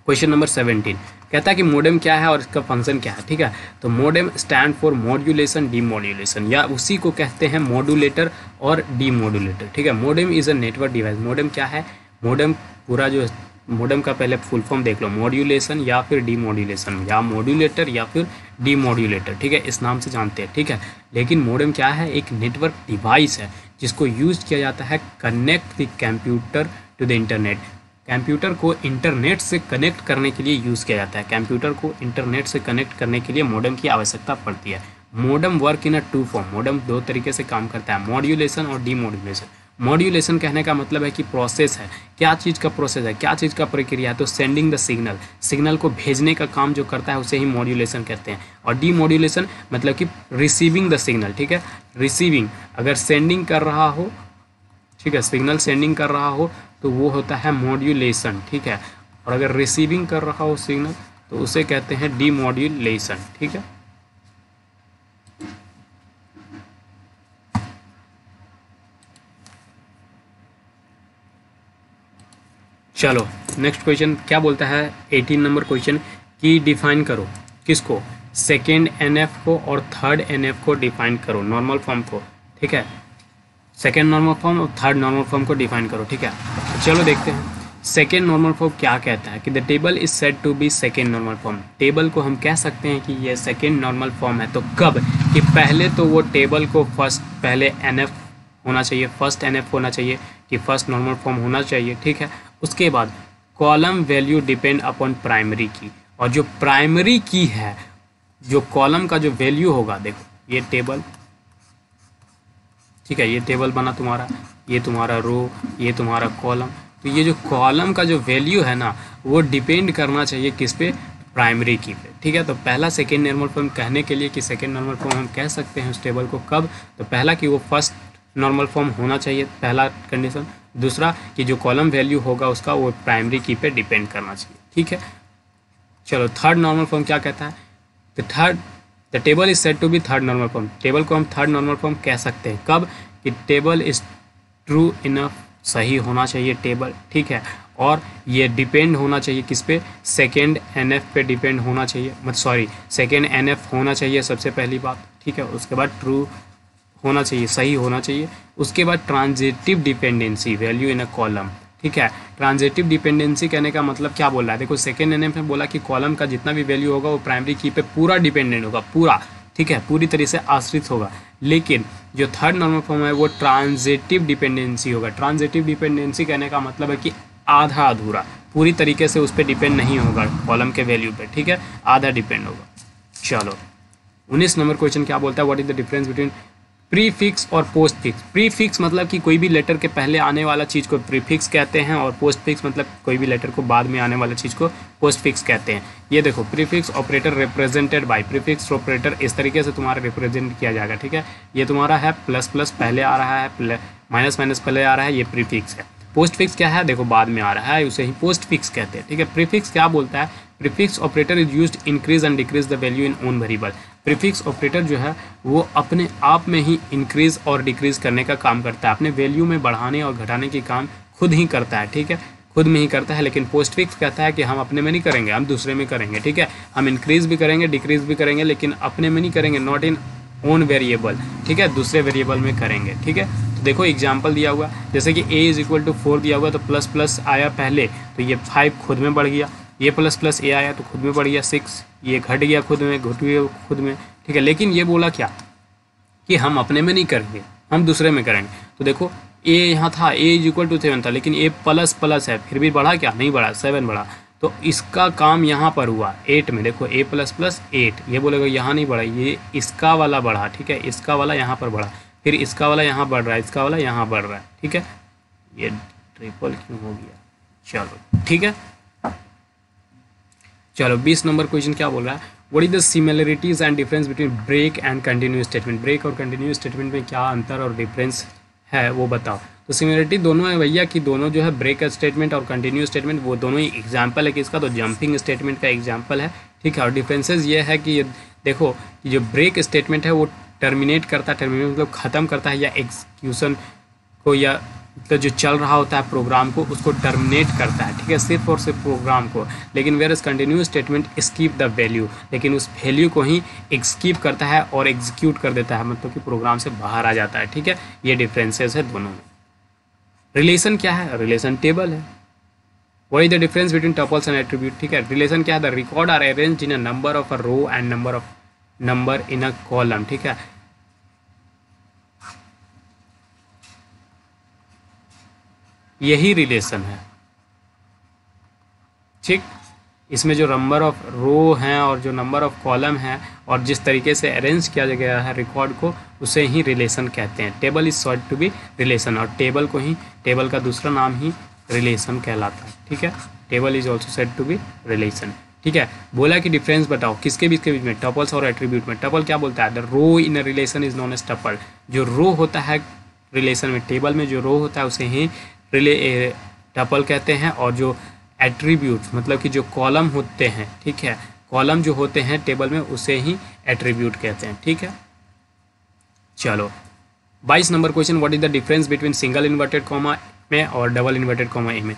क्वेश्चन नंबर 17 कहता है कि मोडेम क्या है और इसका फंक्शन क्या है, ठीक है। तो modem stand for modulation demodulation, या उसी को कहते हैं मॉड्यूलेटर और डीमॉड्यूलेटर, ठीक है। Modem is a network device. Modem क्या है, मोडेम पूरा जो मोडेम का पहले फुल फॉर्म देख लो, मॉड्यूलेशन या फिर डीमॉड्यूलेशन, या मॉड्यूलेटर या फिर डीमॉड्यूलेटर, ठीक है, इस नाम से जानते हैं, ठीक है। लेकिन मोडेम क्या है, एक नेटवर्क डिवाइस है जिसको यूज किया जाता है connect the computer to the internet. Computer को इंटरनेट से कनेक्ट करने के लिए यूज़ किया जाता है। कंप्यूटर को इंटरनेट से कनेक्ट करने के लिए मोडेम की आवश्यकता पड़ती है। Modem work in a two form. Modem दो तरीके से काम करता है, मॉड्यूलेशन और डीमॉड्यूलेशन। मॉड्यूलेशन कहने का मतलब है कि प्रोसेस है, क्या चीज़ का प्रोसेस है, क्या चीज़ का प्रक्रिया है, तो सेंडिंग द सिग्नल, सिग्नल को भेजने का काम जो करता है उसे ही मॉड्यूलेशन कहते हैं। और डीमॉड्यूलेशन मतलब कि रिसीविंग द सिग्नल, ठीक है। रिसीविंग, अगर सेंडिंग कर रहा हो, ठीक है, सिग्नल सेंडिंग कर रहा हो तो वो होता है मॉड्यूलेशन, ठीक है। और अगर रिसीविंग कर रहा हो सिग्नल तो उसे कहते हैं डीमॉड्यूलेशन, ठीक है। चलो नेक्स्ट क्वेश्चन क्या बोलता है, 18 नंबर क्वेश्चन कि डिफाइन करो किसको, सेकेंड एनएफ को और थर्ड एनएफ को डिफाइन करो, नॉर्मल फॉर्म को, ठीक है। सेकेंड नॉर्मल फॉर्म और थर्ड नॉर्मल फॉर्म को डिफाइन करो, ठीक है। चलो देखते हैं सेकेंड नॉर्मल फॉर्म क्या कहता है कि the table is said to be second normal form. Table को हम कह सकते हैं कि ये सेकेंड नॉर्मल फॉर्म है, तो कब, कि पहले तो वो टेबल को पहले एनएफ होना चाहिए, फर्स्ट एनएफ होना चाहिए, कि फर्स्ट नॉर्मल फॉर्म होना चाहिए, ठीक है। उसके बाद column value depend upon primary की, और जो प्राइमरी की है, जो कॉलम का जो वैल्यू होगा, देखो ये टेबल, ठीक है, ये टेबल बना तुम्हारा, ये तुम्हारा रो, ये तुम्हारा कॉलम, तो ये जो कॉलम का जो वैल्यू है ना वो डिपेंड करना चाहिए किस पे, प्राइमरी की पे, ठीक है। तो पहला सेकेंड नॉर्मल फॉर्म कहने के लिए कि सेकेंड नॉर्मल फॉर्म हम कह सकते हैं उस टेबल को कब, तो पहला कि वो फर्स्ट नॉर्मल फॉर्म होना चाहिए, पहला कंडीशन। दूसरा कि जो कॉलम वैल्यू होगा उसका वो प्राइमरी की पे डिपेंड करना चाहिए, ठीक है। चलो थर्ड नॉर्मल फॉर्म क्या कहता है, तो the table is said to be third normal form. Table को हम थर्ड नॉर्मल फॉर्म कह सकते हैं कब, कि टेबल इज ट्रू इनफ, सही होना चाहिए टेबल, ठीक है। और ये डिपेंड होना चाहिए किस पे, सेकेंड एनएफ पे डिपेंड होना चाहिए, सेकेंड एनएफ होना चाहिए सबसे पहली बात, ठीक है। उसके बाद ट्रू होना चाहिए, सही होना चाहिए। उसके बाद transitive dependency value in a column, ठीक है। ट्रांजिटिव डिपेंडेंसी कहने का मतलब क्या बोल रहा है, देखो सेकेंड एनएफ में बोला कि कॉलम का जितना भी वैल्यू होगा वो प्राइमरी की पे पूरा डिपेंडेंट होगा, पूरा, ठीक है, पूरी तरह से आश्रित होगा। लेकिन जो थर्ड नॉर्मल फॉर्म है वो ट्रांजिटिव डिपेंडेंसी होगा। ट्रांजिटिव डिपेंडेंसी कहने का मतलब है कि आधा अधूरा, पूरी तरीके से उस पर डिपेंड नहीं होगा कॉलम के वैल्यू पे, ठीक है, आधा डिपेंड होगा। चलो 19 नंबर क्वेश्चन क्या बोलता है, what is the difference between prefix और पोस्ट फिक्स। प्रीफिक्स मतलब कि कोई भी लेटर के पहले आने वाला चीज़ को प्रीफिक्स कहते हैं, और पोस्ट फिक्स मतलब कोई भी लेटर को बाद में आने वाला चीज़ को पोस्ट फिक्स कहते हैं। ये देखो prefix operator represented by, prefix operator इस तरीके से तुम्हारा रिप्रेजेंट किया जाएगा, ठीक है। ये तुम्हारा है प्लस प्लस पहले आ रहा है, माइनस माइनस पहले आ रहा है, ये प्रीफिक्स है। पोस्ट फिक्स क्या है, देखो बाद में आ रहा है, उसे ही पोस्ट फिक्स कहते हैं, ठीक है। प्रीफिक्स क्या बोलता है, prefix operator is used increase and decrease the value in own variable. Prefix operator जो है वो अपने आप में ही इंक्रीज और डिक्रीज करने का काम करता है, अपने वैल्यू में बढ़ाने और घटाने के काम खुद ही करता है, ठीक है, खुद में ही करता है। लेकिन पोस्ट फिक्स कहता है कि हम अपने में नहीं करेंगे, हम दूसरे में करेंगे, ठीक है। हम इंक्रीज भी करेंगे, डिक्रीज भी करेंगे, लेकिन अपने में नहीं करेंगे, नॉट इन ओन वेरिएबल, ठीक है, दूसरे वेरिएबल में करेंगे, ठीक है। तो देखो एग्जाम्पल दिया हुआ, जैसे कि a इज इक्वल टू 4 दिया हुआ, तो प्लस प्लस आया पहले, तो ये 5 खुद में बढ़ गया, ये प्लस प्लस a आया तो खुद में बढ़ गया 6, ये घट गया खुद में, घट गया खुद में, ठीक है। लेकिन ये बोला क्या कि हम अपने में नहीं करेंगे, हम दूसरे में करेंगे। तो देखो ए यहाँ था, ए इज इक्वल टू 7 था, लेकिन ए प्लस प्लस है, फिर भी बढ़ा क्या, नहीं बढ़ा, 7 बढ़ा। तो इसका काम यहाँ पर हुआ 8 में, देखो ए प्लस प्लस 8, ये बोलेगा यहाँ नहीं बढ़ा, ये इसका वाला बढ़ा, ठीक है, इसका वाला यहाँ पर बढ़ा, फिर इसका वाला यहाँ बढ़ रहा है, इसका वाला यहाँ बढ़ रहा है, ठीक है। ये ट्रिपल क्यों हो गया, चलो ठीक है। चलो 20 नंबर क्वेश्चन क्या बोल रहा है, what is the similarities and difference between break and continuous statement. Break और कंटिन्यूस स्टेटमेंट में क्या अंतर और डिफरेंस है वो बताओ। तो सिमिलरिटी दोनों है भैया कि दोनों जो है ब्रेक स्टेटमेंट और कंटिन्यूस स्टेटमेंट वो दोनों ही एग्जाम्पल है किसका, तो जंपिंग स्टेटमेंट का एग्जाम्पल है, ठीक है। और डिफरेंसेस ये है कि देखो कि जो ब्रेक स्टेटमेंट है वो टर्मिनेट करता है, टर्मिनेट मतलब ख़त्म करता है या एग्जीक्यूशन को, या तो जो चल रहा होता है प्रोग्राम को उसको टर्मिनेट करता है, ठीक है, सिर्फ और सिर्फ प्रोग्राम को। लेकिन where is continuous statement skip the value, लेकिन उस वैल्यू को ही स्कीप करता है और एग्जीक्यूट कर देता है, मतलब कि प्रोग्राम से बाहर आ जाता है, ठीक है। ये डिफरेंसेस है दोनों में। रिलेशन क्या है, रिलेशन टेबल है। What is the difference between tuples and attribute, ठीक है। रिलेशन क्या है, the record are arranged in a number of a row and number in a column, ठीक है। यही रिलेशन है, ठीक। इसमें जो नंबर ऑफ रो हैं और जो नंबर ऑफ कॉलम है और जिस तरीके से अरेंज किया गया है रिकॉर्ड को, उसे ही रिलेशन कहते हैं। Table is sold to be relation, और टेबल को ही, टेबल का दूसरा नाम ही रिलेशन कहलाता है, ठीक है। Table is also said to be relation, ठीक है। बोला कि डिफरेंस बताओ किसके बीच के बीच में, टपल्स और एट्रीब्यूट में। टपल क्या बोलता है, the row in a relation is known as tuple. जो रो होता है रिलेशन में, टेबल में जो रो होता है उसे ही टपल कहते हैं, और जो एट्रीब्यूट मतलब कि जो कॉलम होते हैं, ठीक है, कॉलम जो होते हैं टेबल में उसे ही एट्रीब्यूट कहते हैं, ठीक है। चलो 22 number question, what is the difference between single inverted comma में और डबल इन्वर्टेड कॉमा ए में,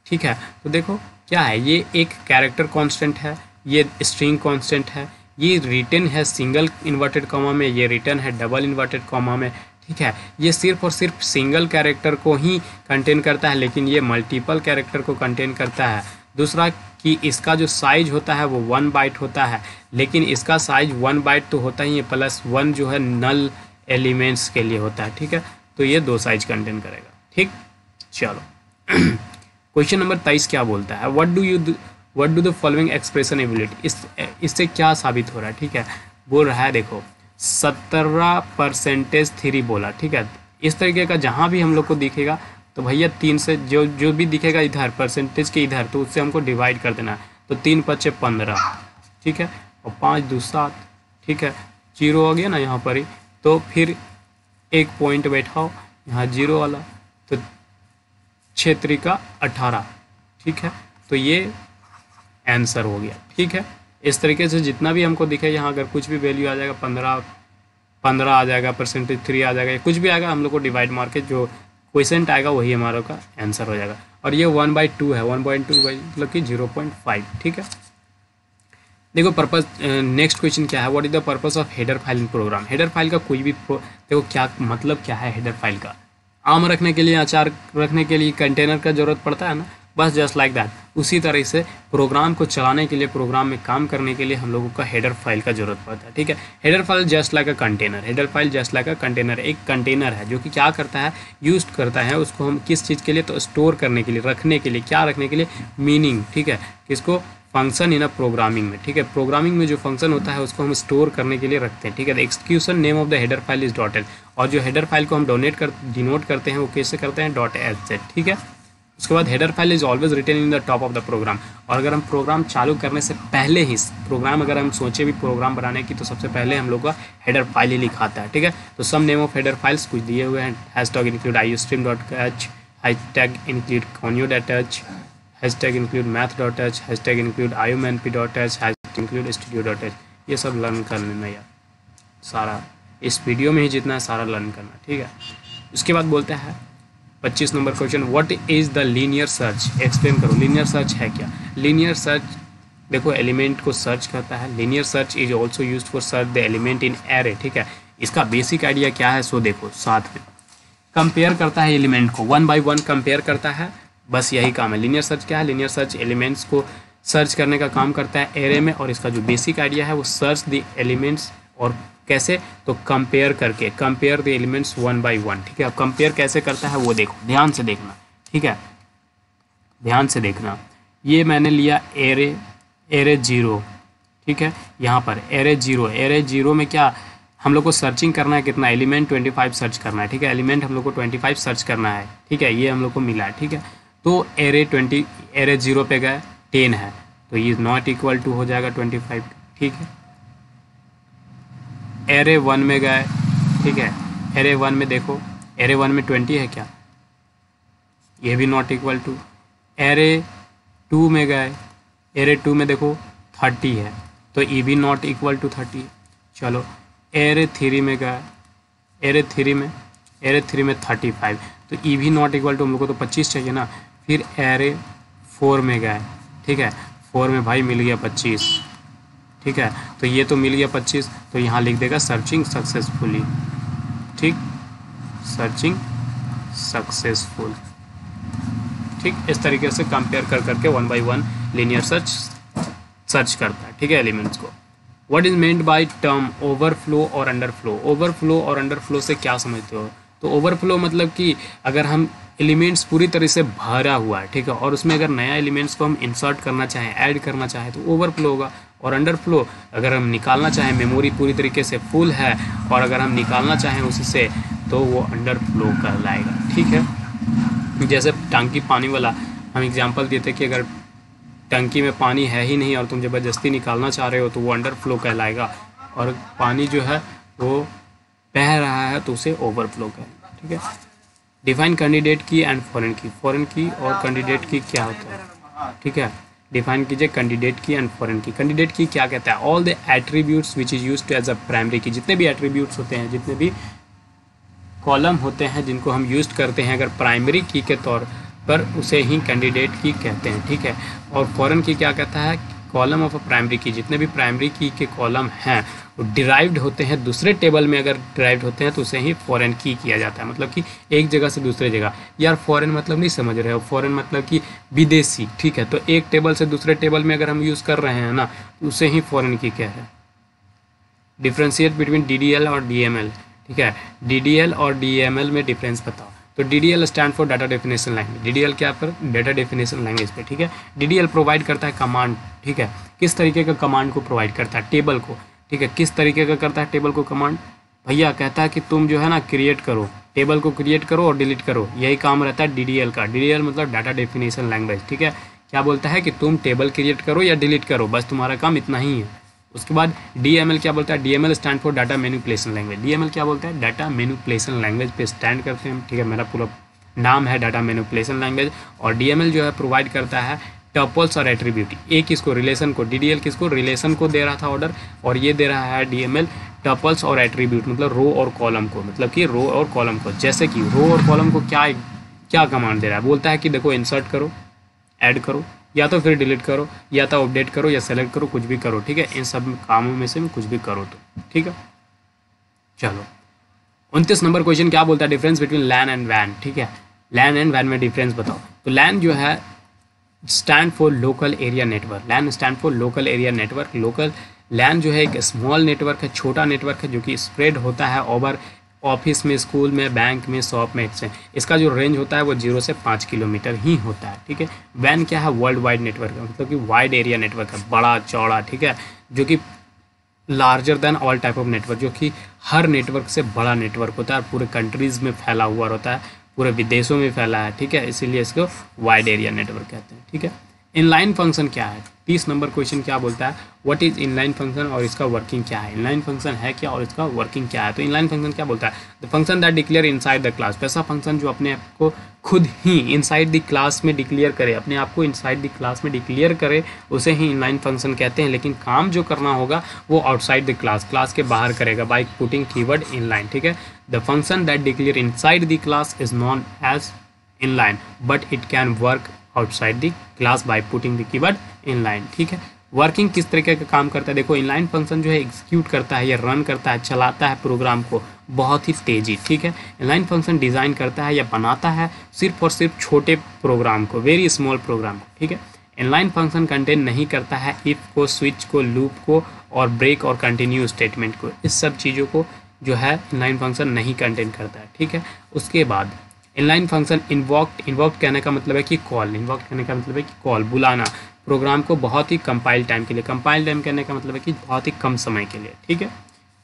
ठीक है। तो देखो क्या है, ये एक कैरेक्टर कांस्टेंट है, ये स्ट्रिंग कांस्टेंट है, ये रिटर्न है सिंगल इन्वर्टेड कॉमा में, ये रिटर्न है डबल इन्वर्टेड कॉमा में, ठीक है। ये सिर्फ और सिर्फ सिंगल कैरेक्टर को ही कंटेन करता है, लेकिन ये मल्टीपल कैरेक्टर को कंटेन करता है। दूसरा कि इसका जो साइज होता है वो 1 बाइट होता है, लेकिन इसका साइज 1 बाइट तो होता ही है, +1 जो है नल एलिमेंट्स के लिए होता है, ठीक है। तो ये 2 साइज कंटेन करेगा, ठीक। चलो क्वेश्चन नंबर 23 क्या बोलता है, what do the following expression ability. इससे क्या साबित हो रहा है, ठीक है। बोल रहा है देखो 17% 3 बोला, ठीक है। इस तरीके का जहाँ भी हम लोग को दिखेगा तो भैया 3 से जो भी दिखेगा इधर परसेंटेज के इधर, तो उससे हमको डिवाइड कर देना है। तो 3 × 5 = 15, ठीक है, और 5 × 2 = 7, ठीक है। 0 हो गया ना यहाँ पर ही, तो फिर एक पॉइंट बैठाओ यहाँ 0 वाला, तो 6 × 3 = 18, ठीक है। तो ये आंसर हो गया, ठीक है। इस तरीके से जितना भी हमको दिखे यहाँ, अगर कुछ भी वैल्यू आ जाएगा 15 आ जाएगा, %3 आ जाएगा, कुछ भी आएगा, हम लोग को डिवाइड मार के जो क्वेश्चन आएगा वही हमारा का आंसर हो जाएगा। और ये 1/2 है, 1/2 मतलब कि 0.5, ठीक है। देखो पर्पस, नेक्स्ट क्वेश्चन क्या है, what is the purpose of header file in program. Header file का कोई भी देखो क्या मतलब क्या है हेडर फाइल का, आम रखने के लिए, अचार रखने के लिए कंटेनर का जरूरत पड़ता है ना, बस जस्ट लाइक दैट। उसी तरह से प्रोग्राम को चलाने के लिए, प्रोग्राम में काम करने के लिए हम लोगों का हेडर फाइल का जरूरत पड़ता है, ठीक है। Header file just like a container, header file just like a container, एक कंटेनर है जो कि क्या करता है, यूज करता है उसको हम किस चीज़ के लिए, तो स्टोर करने के लिए, रखने के लिए, क्या रखने के लिए, मीनिंग, ठीक है, किसको, फंक्शन इन अ प्रोग्रामिंग में, ठीक है। प्रोग्रामिंग में जो फंक्शन होता है उसको हम स्टोर करने के लिए रखते हैं, ठीक है। The execution name of the header file is .h, और जो हेडर फाइल को हम डिनोट करते हैं वो कैसे करते हैं, .sh, ठीक है। उसके बाद header file is always written in the top of the program, और अगर हम प्रोग्राम चालू करने से पहले ही, प्रोग्राम अगर हम सोचे भी प्रोग्राम बनाने की, तो सबसे पहले हम लोग का हेडर फाइल ही लिखाता है, ठीक है। तो some name of header files कुछ दिए हुए हैं, hashtag include iostream.h, hashtag include conio.h, hashtag include math.h, hashtag include iomanp.h, hashtag include studio.h। ये सब लर्न कर लेना यार, सारा इस वीडियो में ही जितना है सारा लर्न करना, ठीक है। उसके बाद बोलते हैं 25 number question, what is the linear search, explain करो। लीनियर सर्च है क्या। लीनियर सर्च देखो एलिमेंट को सर्च करता है। Linear search is also used for search the element in array, ठीक है। इसका बेसिक आइडिया क्या है, सो देखो साथ में कंपेयर करता है एलिमेंट को, 1 by 1 कंपेयर करता है, बस यही काम है। लीनियर सर्च क्या है, लीनियर सर्च एलिमेंट्स को सर्च करने का काम करता है एरे में, और इसका जो बेसिक आइडिया है वो सर्च द एलिमेंट्स और कैसे, तो कंपेयर करके, compare the elements one by one, ठीक है। अब कंपेयर कैसे करता है वो देखो, ध्यान से देखना, ठीक है, ध्यान से देखना। ये मैंने लिया एरे 0, ठीक है। यहाँ पर एरे 0 में क्या हम लोग को सर्चिंग करना है, कितना एलिमेंट 25 सर्च करना है, ठीक है। एलिमेंट हम लोग को 25 सर्च करना है, ठीक है, ये हम लोग को मिला है, ठीक है। तो एरे 0 पे गए 10 है, तो ये नॉट इक्वल टू हो जाएगा 25, ठीक है। एरे 1 में गए, ठीक है, एरे 1 में देखो, एरे 1 में 20 है क्या, ये भी नॉट इक्वल टू। एरे 2 में गए, एरे 2 में देखो 30 है, तो ये भी नॉट इक्वल टू 30 है। चलो एरे 3 में गए, एरे 3 में 35, तो ये भी नॉट इक्वल टू, हम लोग को तो 25 चाहिए ना। फिर एरे 4 में गए, ठीक है, 4 में भाई मिल गया 25, ठीक है, तो ये तो मिल गया 25, तो यहाँ लिख देगा सर्चिंग सक्सेसफुली, ठीक, सर्चिंग सक्सेसफुल, ठीक। इस तरीके से कंपेयर कर करके 1 बाय 1 लीनियर सर्च करता है, ठीक है, एलिमेंट्स को। What is meant by term overflow और अंडरफ्लो? ओवरफ्लो और अंडरफ्लो से क्या समझते हो? तो ओवरफ्लो मतलब कि अगर हम एलिमेंट्स पूरी तरह से भरा हुआ है, ठीक है, और उसमें अगर नया एलिमेंट्स को हम इंसर्ट करना चाहें, ऐड करना चाहें, तो ओवरफ्लो होगा। और अंडरफ्लो अगर हम निकालना चाहें, मेमोरी पूरी तरीके से फुल है और अगर हम निकालना चाहें उससे, तो वो अंडरफ्लो कहलाएगा, ठीक है। जैसे टंकी पानी वाला हम एग्जांपल देते कि अगर टंकी में पानी है ही नहीं और तुम ज़बरदस्ती निकालना चाह रहे हो तो वो अंडरफ्लो कहलाएगा, और पानी जो है वो बह रहा है तो उसे ओवरफ्लो कहलाएगा, ठीक है। डिफाइन कैंडिडेट की एंड फॉरेन की और कैंडिडेट की क्या होता है, ठीक है। डिफाइन कीजिए कैंडिडेट की एंड फॉरेन की। कैंडिडेट की क्या कहता है? All the attributes which is used as a primary key, जितने भी एट्रीब्यूट्स होते हैं, जितने भी कॉलम होते हैं जिनको हम यूज करते हैं अगर प्राइमरी की के तौर पर, उसे ही कैंडिडेट की कहते हैं, ठीक है। और फॉरेन की क्या कहता है? Column of a primary key, जितने भी प्राइमरी की के कॉलम हैं वो डिराइव्ड होते हैं दूसरे टेबल में, अगर डिराइव्ड होते हैं तो उसे ही फॉरेन की किया जाता है। मतलब कि एक जगह से दूसरे जगह। यार फॉरेन मतलब नहीं समझ रहे हो? फॉरेन मतलब कि विदेशी, ठीक है। तो एक टेबल से दूसरे टेबल में अगर हम यूज़ कर रहे हैं ना, तो उसे ही फॉरेन की कह रहे हैं। डिफ्रेंशिएट बिटवीन DDL और DML, ठीक है। DDL और DML में डिफरेंस बताओ। तो DDL stand for data definition language. DDL क्या पर? डाटा डेफिनेशन लैंग्वेज पे, ठीक है। DDL प्रोवाइड करता है कमांड, ठीक है। किस तरीके का कमांड को प्रोवाइड करता है? टेबल को, ठीक है। किस तरीके का करता है टेबल को कमांड? भैया कहता है कि तुम जो है ना क्रिएट करो, टेबल को क्रिएट करो और डिलीट करो, यही काम रहता है DDL का। DDL मतलब डाटा डेफिनेशन लैंग्वेज, ठीक है। क्या बोलता है कि तुम टेबल क्रिएट करो या डिलीट करो, बस तुम्हारा काम इतना ही है। उसके बाद DML क्या बोलता है? DML stand for data manipulation language. DML क्या बोलता है? डाटा मैनिपुलेशन लैंग्वेज पे स्टैंड करते हैं, ठीक है। मेरा पूरा नाम है डाटा मैनिपुलेशन लैंग्वेज। और DML जो है प्रोवाइड करता है टपल्स और एट्रीब्यूट। एक किसको? रिलेशन को। DDL किसको? रिलेशन को दे रहा था ऑर्डर, और ये दे रहा है DML टपल्स और एट्रीब्यूट, मतलब रो और कॉलम को, मतलब कि रो और कॉलम को। जैसे कि रो और कॉलम को क्या क्या कमांड दे रहा है? बोलता है कि देखो इंसर्ट करो, ऐड करो, या तो फिर डिलीट करो, या तो अपडेट करो, या सेलेक्ट करो, कुछ भी करो, ठीक है। इन सब कामों में से कुछ भी करो तो, ठीक है। चलो 29 नंबर क्वेश्चन क्या बोलता है? डिफरेंस बिटवीन लैन एंड वैन, ठीक है। लैन एंड वैन में डिफरेंस बताओ। तो लैन जो है stand for local area network. LAN stand for local area network. Local LAN जो है एक स्मॉल नेटवर्क है, छोटा नेटवर्क है, जो कि स्प्रेड होता है ओवर ऑफिस में, स्कूल में, बैंक में, शॉप में, एक्सचेंज। इसका जो रेंज होता है वो 0 से 5 किलोमीटर ही होता है, ठीक है। वैन क्या है? वर्ल्ड वाइड नेटवर्क है, मतलब कि वाइड एरिया नेटवर्क है, बड़ा चौड़ा, ठीक है, जो कि larger than all type of network, जो कि हर नेटवर्क से बड़ा नेटवर्क होता है, पूरे कंट्रीज़ में फैला हुआ होता है, पूरे विदेशों में फैला है, ठीक है। इसीलिए इसको वाइड एरिया नेटवर्क कहते हैं, ठीक है। इनलाइन फंक्शन क्या है? 30 नंबर क्वेश्चन क्या बोलता है? व्हाट इज इनलाइन फंक्शन और इसका वर्किंग क्या है? इनलाइन फंक्शन है क्या और इसका वर्किंग क्या है? तो इनलाइन फंक्शन क्या बोलता है? The function that declare inside the class. ऐसा फंक्शन जो अपने आप को खुद ही इनसाइड द क्लास में डिक्लेयर करे, अपने आप को इनसाइड द क्लास में डिक्लेयर करे, उसे ही इनलाइन फंक्शन कहते हैं। लेकिन काम जो करना होगा वो आउटसाइड द क्लास, क्लास के बाहर करेगा, बाय पुटिंग कीवर्ड इनलाइन, ठीक है। The function that declare inside the class is known as inline, but it can work outside the class by putting the keyword inline, ठीक है। Working किस तरीके का काम करता है? देखो इनलाइन फंक्शन जो है एग्जीक्यूट करता है या रन करता है, चलाता है प्रोग्राम को बहुत ही तेजी, ठीक है। इनलाइन फंक्शन डिज़ाइन करता है या बनाता है सिर्फ और सिर्फ छोटे प्रोग्राम को, वेरी स्मॉल प्रोग्राम को, ठीक है। इनलाइन फंक्शन कंटेन नहीं करता है इफ़ को, स्विच को, लूप को और ब्रेक और कंटिन्यू स्टेटमेंट को, इस सब चीज़ों को जो है इनलाइन फंक्शन नहीं कंटेन करता है, ठीक है। उसके बाद इनलाइन फंक्शन इन्वॉक्ड कहने का मतलब है कि कॉल, इन्वॉक्ड कहने का मतलब है कि कॉल, बुलाना प्रोग्राम को बहुत ही कंपाइल टाइम के लिए, कंपाइल टाइम कहने का मतलब है कि बहुत ही कम समय के लिए, ठीक है।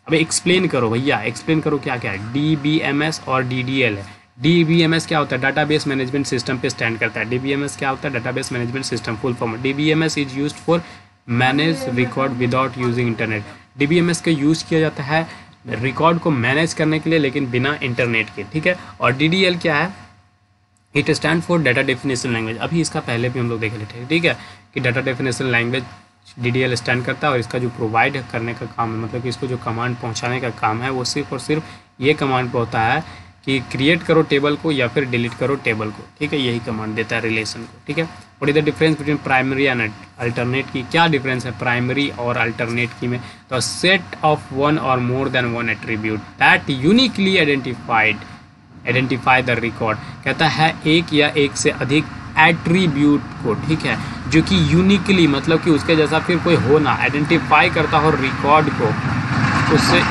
अब एक्सप्लेन करो भैया, एक्सप्लेन करो क्या क्या है। DBMS और DDL है। DBMS क्या होता है, डाटाबेस मैनेजमेंट सिस्टम पे स्टैंड करता है। DBMS क्या होता है, database management system, full form. DBMS is used for manage record without using internet. DBMS का यूज़ किया जाता है रिकॉर्ड को मैनेज करने के लिए लेकिन बिना इंटरनेट के, ठीक है। और DDL क्या है, it stand for data definition language. अभी इसका पहले भी हम लोग देख लेते हैं, ठीक है, कि data definition language DDL stand करता है। और इसका जो प्रोवाइड करने का काम है, मतलब कि इसको जो कमांड पहुंचाने का काम है, वो सिर्फ और सिर्फ ये कमांड पे होता है कि क्रिएट करो टेबल को या फिर डिलीट करो टेबल को, ठीक है। यही कमांड देता है रिलेशन को, ठीक है। What is the difference between primary and alternate की, क्या डिफरेंस है प्राइमरी और अल्टरनेट की में, तो सेट ऑफ वन और more than one attribute that uniquely identify the record, कहता है एक या एक से अधिक एट्रीब्यूट को, ठीक है, जो कि यूनिकली मतलब कि उसके जैसा फिर कोई हो ना, आइडेंटिफाई करता हो रिकॉर्ड को, उससे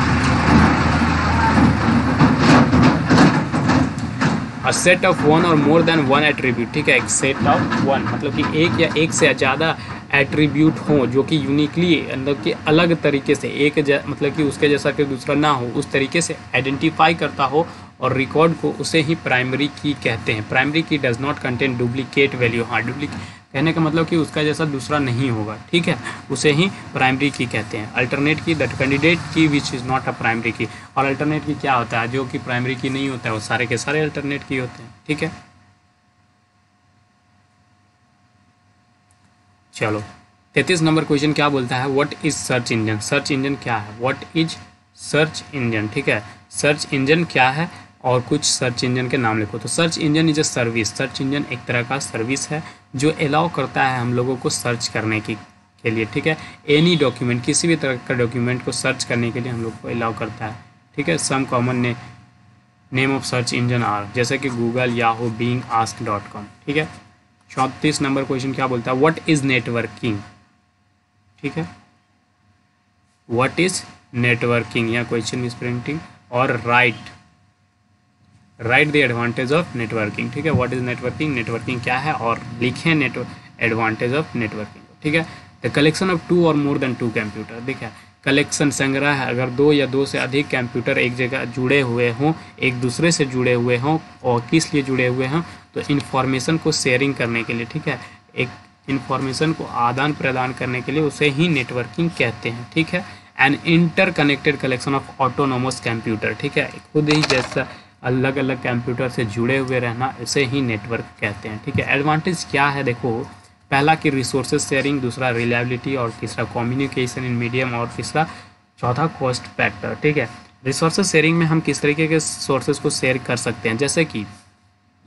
अ सेट ऑफ वन और मोर देन वन एट्रीब्यूट, ठीक है। एक सेट ऑफ वन मतलब कि एक या एक से ज़्यादा एट्रीब्यूट हो जो कि यूनिकली मतलब कि अलग तरीके से मतलब कि उसके जैसा फिर दूसरा ना हो, उस तरीके से आइडेंटिफाई करता हो और रिकॉर्ड को, उसे ही प्राइमरी की कहते हैं। प्राइमरी की does not contain duplicate value, हाँ डुप्लीकेट कहने का मतलब कि उसका जैसा दूसरा नहीं होगा, ठीक है, उसे ही प्राइमरी की कहते हैं। अल्टरनेट की दैट कैंडिडेट की which is not a primary की, और अल्टरनेट की क्या होता है, जो कि प्राइमरी की नहीं होता है, वो सारे के सारे अल्टरनेट की होते हैं, ठीक है। चलो 33 नंबर क्वेश्चन क्या बोलता है, what is search engine. Search engine क्या है, व्हाट इज सर्च इंजन, ठीक है। सर्च इंजन क्या है और कुछ सर्च इंजन के नाम लिखो। तो search engine is a service, search engine एक तरह का सर्विस है जो अलाउ करता है हम लोगों को सर्च करने की के लिए, ठीक है। एनी डॉक्यूमेंट, किसी भी तरह का डॉक्यूमेंट को सर्च करने के लिए हम लोग को अलाउ करता है, ठीक है। Some common name of search engine are, जैसे कि गूगल, याहू, बिंग, आस्क.com, ठीक है। 34 नंबर क्वेश्चन क्या बोलता है, व्हाट इज नेटवर्किंग, ठीक है। व्हाट इज नेटवर्किंग या क्वेश्चन इज प्रिंटिंग, और right the advantage of networking, ठीक है। व्हाट इज नेटवर्किंग, नेटवर्किंग क्या है, और लिखें एडवांटेज ऑफ नेटवर्किंग, ठीक है। द कलेक्शन ऑफ टू और मोर देन टू कंप्यूटर, देखिए कलेक्शन संग्रह है, अगर दो या दो से अधिक कंप्यूटर एक जगह जुड़े हुए हों, एक दूसरे से जुड़े हुए हों, और किस लिए जुड़े हुए हों, तो इन्फॉर्मेशन को शेयरिंग करने के लिए, ठीक है, एक इन्फॉर्मेशन को आदान प्रदान करने के लिए, उसे ही नेटवर्किंग कहते हैं, ठीक है। An interconnected collection of autonomous computer, ठीक है, खुद ही जैसा अलग अलग कंप्यूटर से जुड़े हुए रहना, इसे ही नेटवर्क कहते हैं, ठीक है। एडवांटेज क्या है, देखो पहला कि रिसोर्सेज शेयरिंग, दूसरा रिलायबिलिटी, और तीसरा कम्युनिकेशन इन मीडियम, और तीसरा चौथा कॉस्ट फैक्टर, ठीक है। रिसोर्सेज शेयरिंग में हम किस तरीके के सोर्सेज को शेयर कर सकते हैं, जैसे कि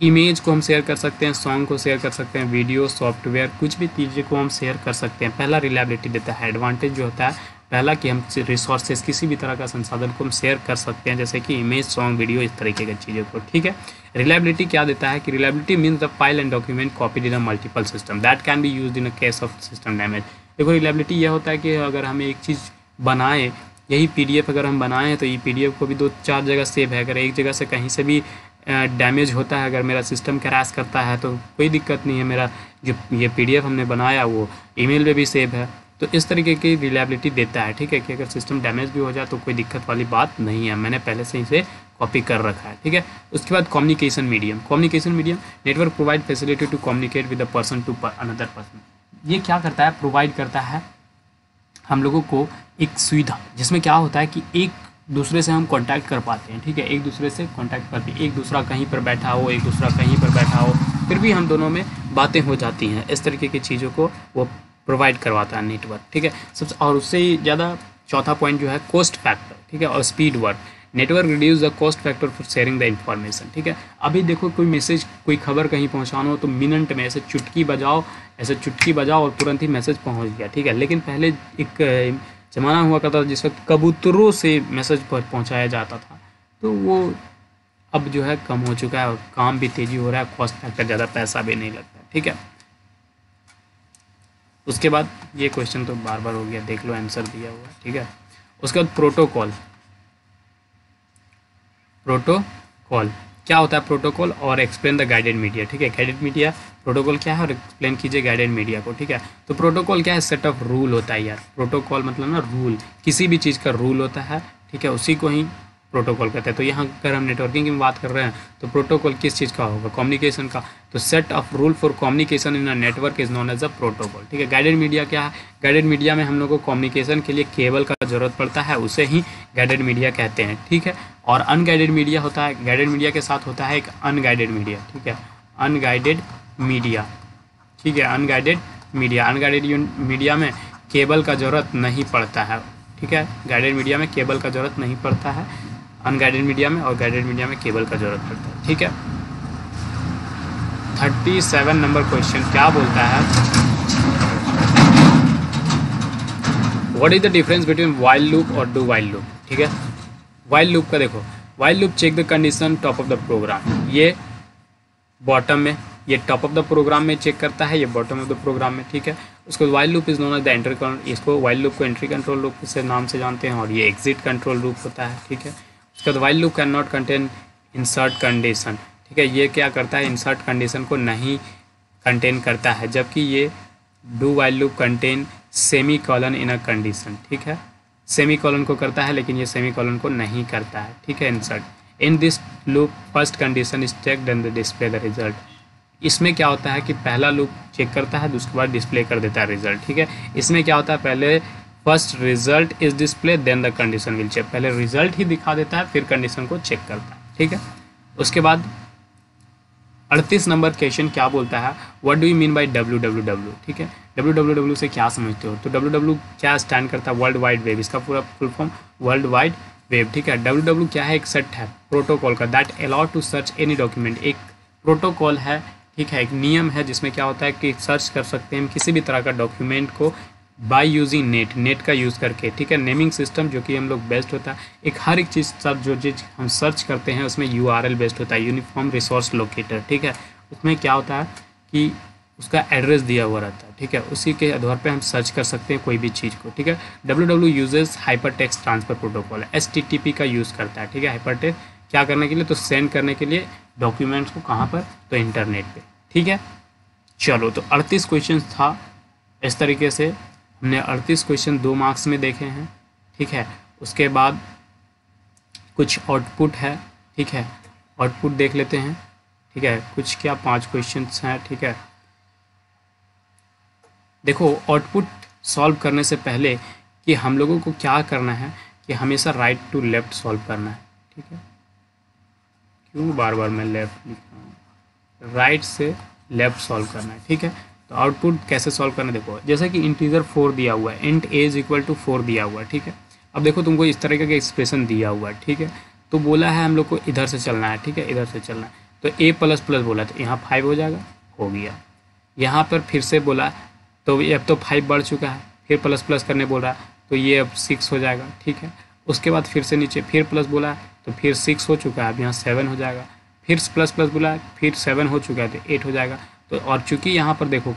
इमेज को हम शेयर कर सकते हैं, सॉन्ग को शेयर कर सकते हैं, वीडियो, सॉफ्टवेयर, कुछ भी चीज़ों को हम शेयर कर सकते हैं। पहला रिलायबिलिटी देता है, एडवांटेज जो होता है पहला कि हम रिसोर्सेज किसी भी तरह का संसाधन को हम शेयर कर सकते हैं, जैसे कि इमेज, सॉन्ग, वीडियो, इस तरीके की चीज़ों को, ठीक है। रिलायबिलिटी क्या देता है कि reliability means the file and document copied in a multiple system that can be used in a case of system damage. देखो रिलायबिलिटी यह होता है कि अगर हम एक चीज़ बनाएं, यही PDF अगर हम बनाएं हैं तो ये PDF को भी 2-4 जगह सेव है, अगर एक जगह से कहीं से भी डैमेज होता है, अगर मेरा सिस्टम क्रैश करता है तो कोई दिक्कत नहीं है, मेरा जो ये PDF हमने बनाया वो ईमेल पे भी सेव है। तो इस तरीके की रिलायबिलिटी देता है, ठीक है, कि अगर सिस्टम डैमेज भी हो जाए तो कोई दिक्कत वाली बात नहीं है, मैंने पहले से इसे कॉपी कर रखा है, ठीक है। उसके बाद communication medium, network provide facility to communicate with a person to another person. ये क्या करता है, प्रोवाइड करता है हम लोगों को एक सुविधा, जिसमें क्या होता है कि एक दूसरे से हम कांटेक्ट कर पाते हैं, ठीक है, एक दूसरे से कांटेक्ट करते हैं, एक दूसरा कहीं पर बैठा हो, एक दूसरा कहीं पर बैठा हो, फिर भी हम दोनों में बातें हो जाती हैं। इस तरीके की चीज़ों को वो प्रोवाइड करवाता है नेटवर्क, ठीक है। सबसे और उससे ही ज़्यादा चौथा पॉइंट जो है कॉस्ट फैक्टर, ठीक है, और speed work. Network reduce the cost factor for sharing the information, ठीक है। अभी देखो कोई मैसेज, कोई खबर कहीं पहुंचाना हो तो मिनट में ऐसे चुटकी बजाओ और तुरंत ही मैसेज पहुंच गया, ठीक है। लेकिन पहले एक ज़माना हुआ करता था जिस वक्त कबूतरों से मैसेज पहुंचाया जाता था, तो वो अब जो है कम हो चुका है और काम भी तेज़ी हो रहा है, कॉस्ट फैक्टर ज़्यादा, पैसा भी नहीं लगता, ठीक है। उसके बाद ये क्वेश्चन तो बार बार हो गया, देख लो आंसर दिया हुआ है, ठीक है। उसके बाद प्रोटोकॉल, प्रोटोकॉल क्या होता है प्रोटोकॉल, और एक्सप्लेन द गाइडेड मीडिया, ठीक है। गाइडेड मीडिया प्रोटोकॉल क्या है और एक्सप्लेन कीजिए गाइडेड मीडिया को, ठीक है। तो प्रोटोकॉल क्या है, सेट ऑफ रूल होता है यार। प्रोटोकॉल मतलब ना रूल, किसी भी चीज़ का रूल होता है, ठीक है, उसी को ही प्रोटोकॉल कहते हैं। तो यहाँ अगर हम नेटवर्किंग की बात कर रहे हैं तो प्रोटोकॉल किस चीज़ का होगा, कम्युनिकेशन का। तो set of rule for communication in a network is known as a protocol, ठीक है। गाइडेड मीडिया क्या है, गाइडेड मीडिया में हम लोग को कम्युनिकेशन के लिए केबल का जरूरत पड़ता है, उसे ही गाइडेड मीडिया कहते हैं, ठीक है। और अनगाइडेड मीडिया होता है, गाइडेड मीडिया के साथ होता है एक अनगाइडेड मीडिया, ठीक है, अनगाइडेड मीडिया, ठीक है। अनगाइडेड मीडिया, अनगाइडेड मीडिया में केबल का जरूरत नहीं पड़ता है, ठीक है। गाइडेड मीडिया में केबल का जरूरत नहीं पड़ता है अनगाइडेड मीडिया में, और गाइडेड मीडिया में केबल का जरूरत पड़ता है, ठीक है। 37 नंबर क्वेश्चन क्या बोलता है, what is the difference between while loop और डू वाइल लूप, ठीक है। वाइल लूप का देखो, while loop check the condition top of the program, ये बॉटम में, ये टॉप ऑफ द प्रोग्राम में चेक करता है, ये बॉटम ऑफ द प्रोग्राम में, ठीक है। उसको while loop is known as the entry, इसको वाइल लूप को एंट्री कंट्रोल लूप से नाम से जानते हैं, और ये एग्जिट कंट्रोल लूप होता है, ठीक है। उसके बाद while loop can not contain insert condition, ठीक है। ये क्या करता है, इंसर्ट कंडीशन को नहीं कंटेन करता है, जबकि ये do while loop contain semi colon in a condition, ठीक है। सेमी कॉलन को करता है लेकिन ये सेमी कॉलन को नहीं करता है, ठीक है। Insert in this loop first condition is checked and display the result, इसमें क्या होता है कि पहला लूप चेक करता है, उसके बाद डिस्प्ले कर देता है रिजल्ट, ठीक है। इसमें क्या होता है, पहले first result is display then the condition will check, पहले रिजल्ट ही दिखा देता है फिर कंडीशन को चेक करता है, ठीक है। उसके बाद 38 नंबर क्वेश्चन क्या बोलता है, what do you mean by www, ठीक है। www से क्या समझते हो, तो www क्या स्टैंड करता है, वर्ल्ड वाइड वेब, इसका पूरा full form world wide web, ठीक है। www क्या है, एक सेट है प्रोटोकॉल का, that allow to search any document, एक प्रोटोकॉल है, ठीक है, एक नियम है जिसमें क्या होता है कि सर्च कर सकते हैं हम किसी भी तरह का डॉक्यूमेंट को बाय यूजिंग नेट, नेट का यूज़ करके, ठीक है। नेमिंग सिस्टम जो कि हम लोग बेस्ड होता है, एक हर एक चीज़ सब जो चीज़ हम सर्च करते हैं उसमें URL बेस्ड होता है, यूनिफॉर्म रिसोर्स लोकेटर, ठीक है। उसमें क्या होता है कि उसका एड्रेस दिया हुआ रहता है, ठीक है, उसी के आधार पे हम सर्च कर सकते हैं कोई भी चीज़ को, ठीक है। www uses hyper text transfer protocol, HTTP का यूज़ करता है, ठीक है। हाइपर टेक्स्ट क्या करने के लिए, तो सेंड करने के लिए डॉक्यूमेंट्स को कहाँ पर, तो इंटरनेट पे, ठीक है। चलो तो 38 क्वेश्चन था, इस तरीके से हमने 38 क्वेश्चन 2 मार्क्स में देखे हैं, ठीक है। उसके बाद कुछ आउटपुट है, ठीक है, आउटपुट देख लेते हैं, ठीक है। कुछ क्या 5 क्वेश्चन हैं, ठीक है। देखो आउटपुट सॉल्व करने से पहले कि हम लोगों को क्या करना है कि हमेशा राइट टू लेफ्ट सॉल्व करना है, ठीक है। क्यों बार बार मैं लेफ्ट लिख रहा हूँ, राइट से लेफ्ट सॉल्व करना है, ठीक है। तो आउटपुट कैसे सॉल्व करना है, देखो जैसे कि इंटीजर 4 दिया हुआ है, int a is equal to 4 दिया हुआ है, ठीक है। अब देखो तुमको इस तरह का एक्सप्रेशन दिया हुआ है, ठीक है। तो बोला है हम लोग को इधर से चलना है, ठीक है, इधर से चलना है, तो ए प्लस प्लस बोला तो यहाँ 5 हो जाएगा, हो गया। यहाँ पर फिर से बोला तो ये अब तो 5 बढ़ चुका है, फिर प्लस प्लस करने बोल रहा है तो ये अब 6 हो जाएगा, ठीक है। उसके बाद फिर से नीचे फिर प्लस बोला तो फिर 6 हो चुका है, अब यहाँ 7 हो जाएगा, फिर प्लस प्लस बोला फिर 7 हो चुका है तो 8 हो जाएगा। तो और चूंकि यहाँ पर देखो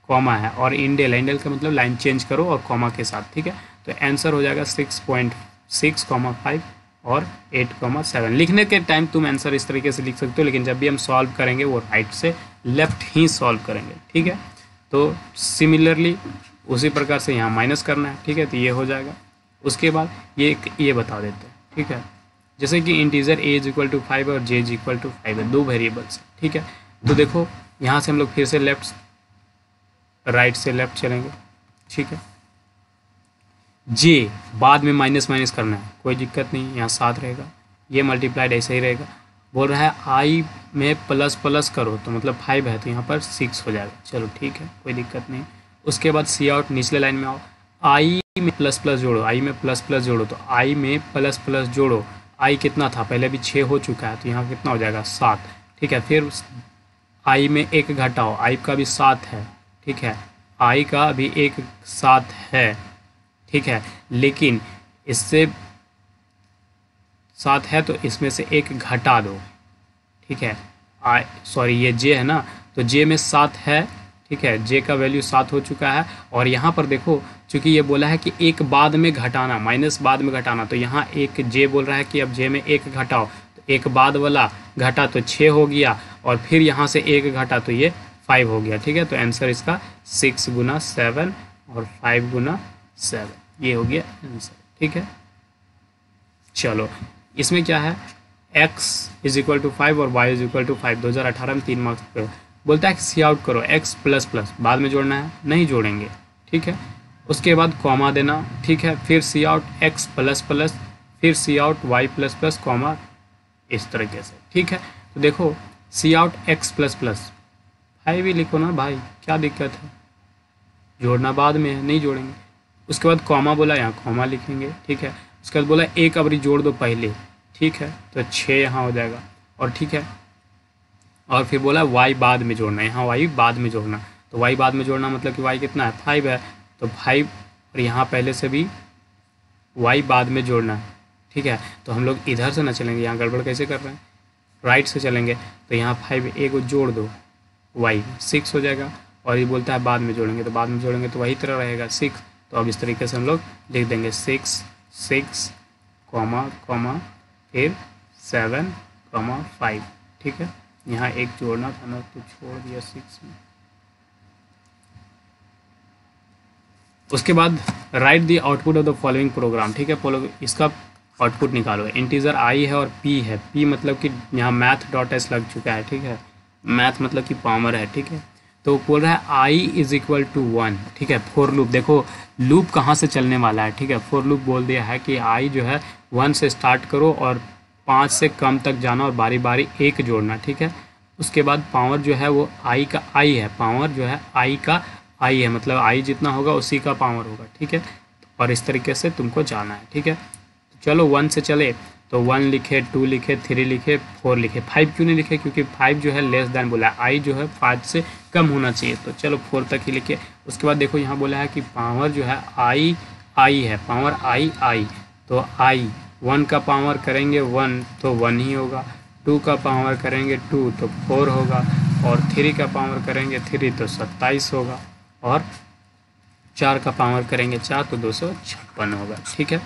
कॉमा है और इंडेल, इंडेल का मतलब लाइन चेंज करो और कॉमा के साथ, ठीक है। तो आंसर हो जाएगा 6.6, 5 और 8, 7। लिखने के टाइम तुम आंसर इस तरीके से लिख सकते हो, लेकिन जब भी हम सॉल्व करेंगे वो राइट से लेफ्ट ही सॉल्व करेंगे, ठीक है। तो सिमिलरली उसी प्रकार से यहाँ माइनस करना है, ठीक है, तो ये हो जाएगा। उसके बाद ये बता देते हैं, ठीक है, जैसे कि integer a is equal to 5 और j इज इक्वल टू 5 है, 2 वेरिएबल्स, ठीक है। तो देखो यहाँ से हम लोग फिर से राइट से लेफ्ट चलेंगे, ठीक है। j बाद में माइनस माइनस करना है, कोई दिक्कत नहीं, यहाँ 7 रहेगा, ये मल्टीप्लाइड ऐसे ही रहेगा। बोल रहा है i में प्लस प्लस करो तो मतलब 5 है तो यहाँ पर 6 हो जाएगा, चलो ठीक है, कोई दिक्कत नहीं। उसके बाद सी आउट निचले लाइन में आओ, i में प्लस प्लस जोड़ो, i में प्लस प्लस जोड़ो, तो i में प्लस प्लस जोड़ो, i कितना था पहले भी 6 हो चुका है तो यहाँ कितना हो जाएगा 7, ठीक है। फिर i में 1 घटाओ, i का भी 7 है, ठीक है, i का भी 1 7 है, ठीक है, लेकिन इससे 7 है तो इसमें से 1 घटा दो, ठीक है। सॉरी ये j है ना, तो j में 7 है, ठीक है, जे का वैल्यू 7 हो चुका है। और यहाँ पर देखो चूँकि ये बोला है कि एक बाद में घटाना, माइनस बाद में घटाना, तो यहाँ एक जे बोल रहा है कि अब जे में एक घटाओ, तो एक बाद वाला घटा तो 6 हो गया, और फिर यहाँ से एक घटा तो ये 5 हो गया। ठीक है, तो आंसर इसका 6 गुना 7 और 5 गुना 7, ये हो गया आंसर। ठीक है, चलो इसमें क्या है, x इज इक्वल टू 5 और y इज इक्वल टू 5, 2018 में 3 मार्क्स पे बोलता है कि सी आउट करो x प्लस प्लस, बाद में जोड़ना है, नहीं जोड़ेंगे। ठीक है, उसके बाद कॉमा देना। ठीक है, फिर cout x plus plus, फिर cout y plus plus comma, इस तरीके से। ठीक है, तो देखो cout x plus plus 5 ही लिखो ना भाई, क्या दिक्कत है, जोड़ना बाद में है, नहीं जोड़ेंगे। उसके बाद कॉमा बोला, यहाँ कॉमा लिखेंगे। ठीक है, उसके बाद बोला एक अवरी जोड़ दो पहले। ठीक है, तो 6 यहाँ हो जाएगा। और ठीक है, और फिर बोला y बाद में जोड़ना, यहाँ y बाद में जोड़ना, तो y बाद में जोड़ना मतलब कि y कितना है, 5 है, तो 5, और यहाँ पहले से भी y बाद में जोड़ना है। ठीक है, तो हम लोग इधर से ना चलेंगे, यहाँ गड़बड़ कैसे कर रहे हैं, राइट से चलेंगे, तो यहाँ 5 एक जोड़ दो, y 6 हो जाएगा। और ये बोलता है बाद में जोड़ेंगे, तो बाद में जोड़ेंगे तो वही तरह रहेगा 6। तो अब इस तरीके से हम लोग लिख देंगे 6 6 कॉमा कॉमा फिर 7 कॉमा 5। ठीक है, यहाँ एक जोड़ना था ना तो छोड़ दिया 6 में। उसके बाद right the output of the following programme. ठीक है, इसका आउटपुट निकालो। इंटीजर आई है और पी है, पी मतलब कि यहाँ मैथ डॉट एस लग चुका है। ठीक है, मैथ मतलब कि पावर है। ठीक है, तो बोल रहा है आई इज इक्वल टू 1। ठीक है, फॉर लूप, देखो लूप कहाँ से चलने वाला है। ठीक है, फॉर लूप बोल दिया है कि आई जो है 1 से स्टार्ट करो और 5 से कम तक जाना और बारी बारी एक जोड़ना। ठीक है, उसके बाद पावर जो है वो आई का आई है, पावर जो है आई का आई है, मतलब आई जितना होगा उसी का पावर होगा। ठीक है, और इस तरीके से तुमको जाना है। ठीक है, तो चलो 1 से चले, तो 1 लिखे, 2 लिखे, 3 लिखे, 4 लिखे, 5 क्यों नहीं लिखे, क्योंकि 5 जो है लेस देन बोला है, आई जो है 5 से कम होना चाहिए, तो चलो 4 तक ही लिखे। उसके बाद देखो यहाँ बोला है कि पावर जो है आई आई है, पावर आई आई, तो आई 1 का पावर करेंगे 1 तो 1 ही होगा, 2 का पावर करेंगे 2 तो 4 होगा, और 3 का पावर करेंगे 3 तो 27 होगा, और 4 का पावर करेंगे 4 तो 256 होगा। ठीक है,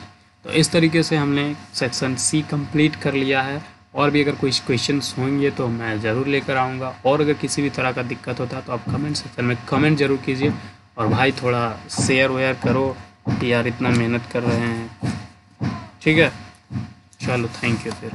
तो इस तरीके से हमने सेक्शन सी कंप्लीट कर लिया है। और भी अगर कोई क्वेश्चंस होंगे तो मैं ज़रूर लेकर आऊँगा, और अगर किसी भी तरह का दिक्कत होता है तो आप कमेंट सेक्शन में कमेंट ज़रूर कीजिए। और भाई थोड़ा शेयर वेयर करो यार, इतना मेहनत कर रहे हैं। ठीक है, चलो थैंक यू फिर।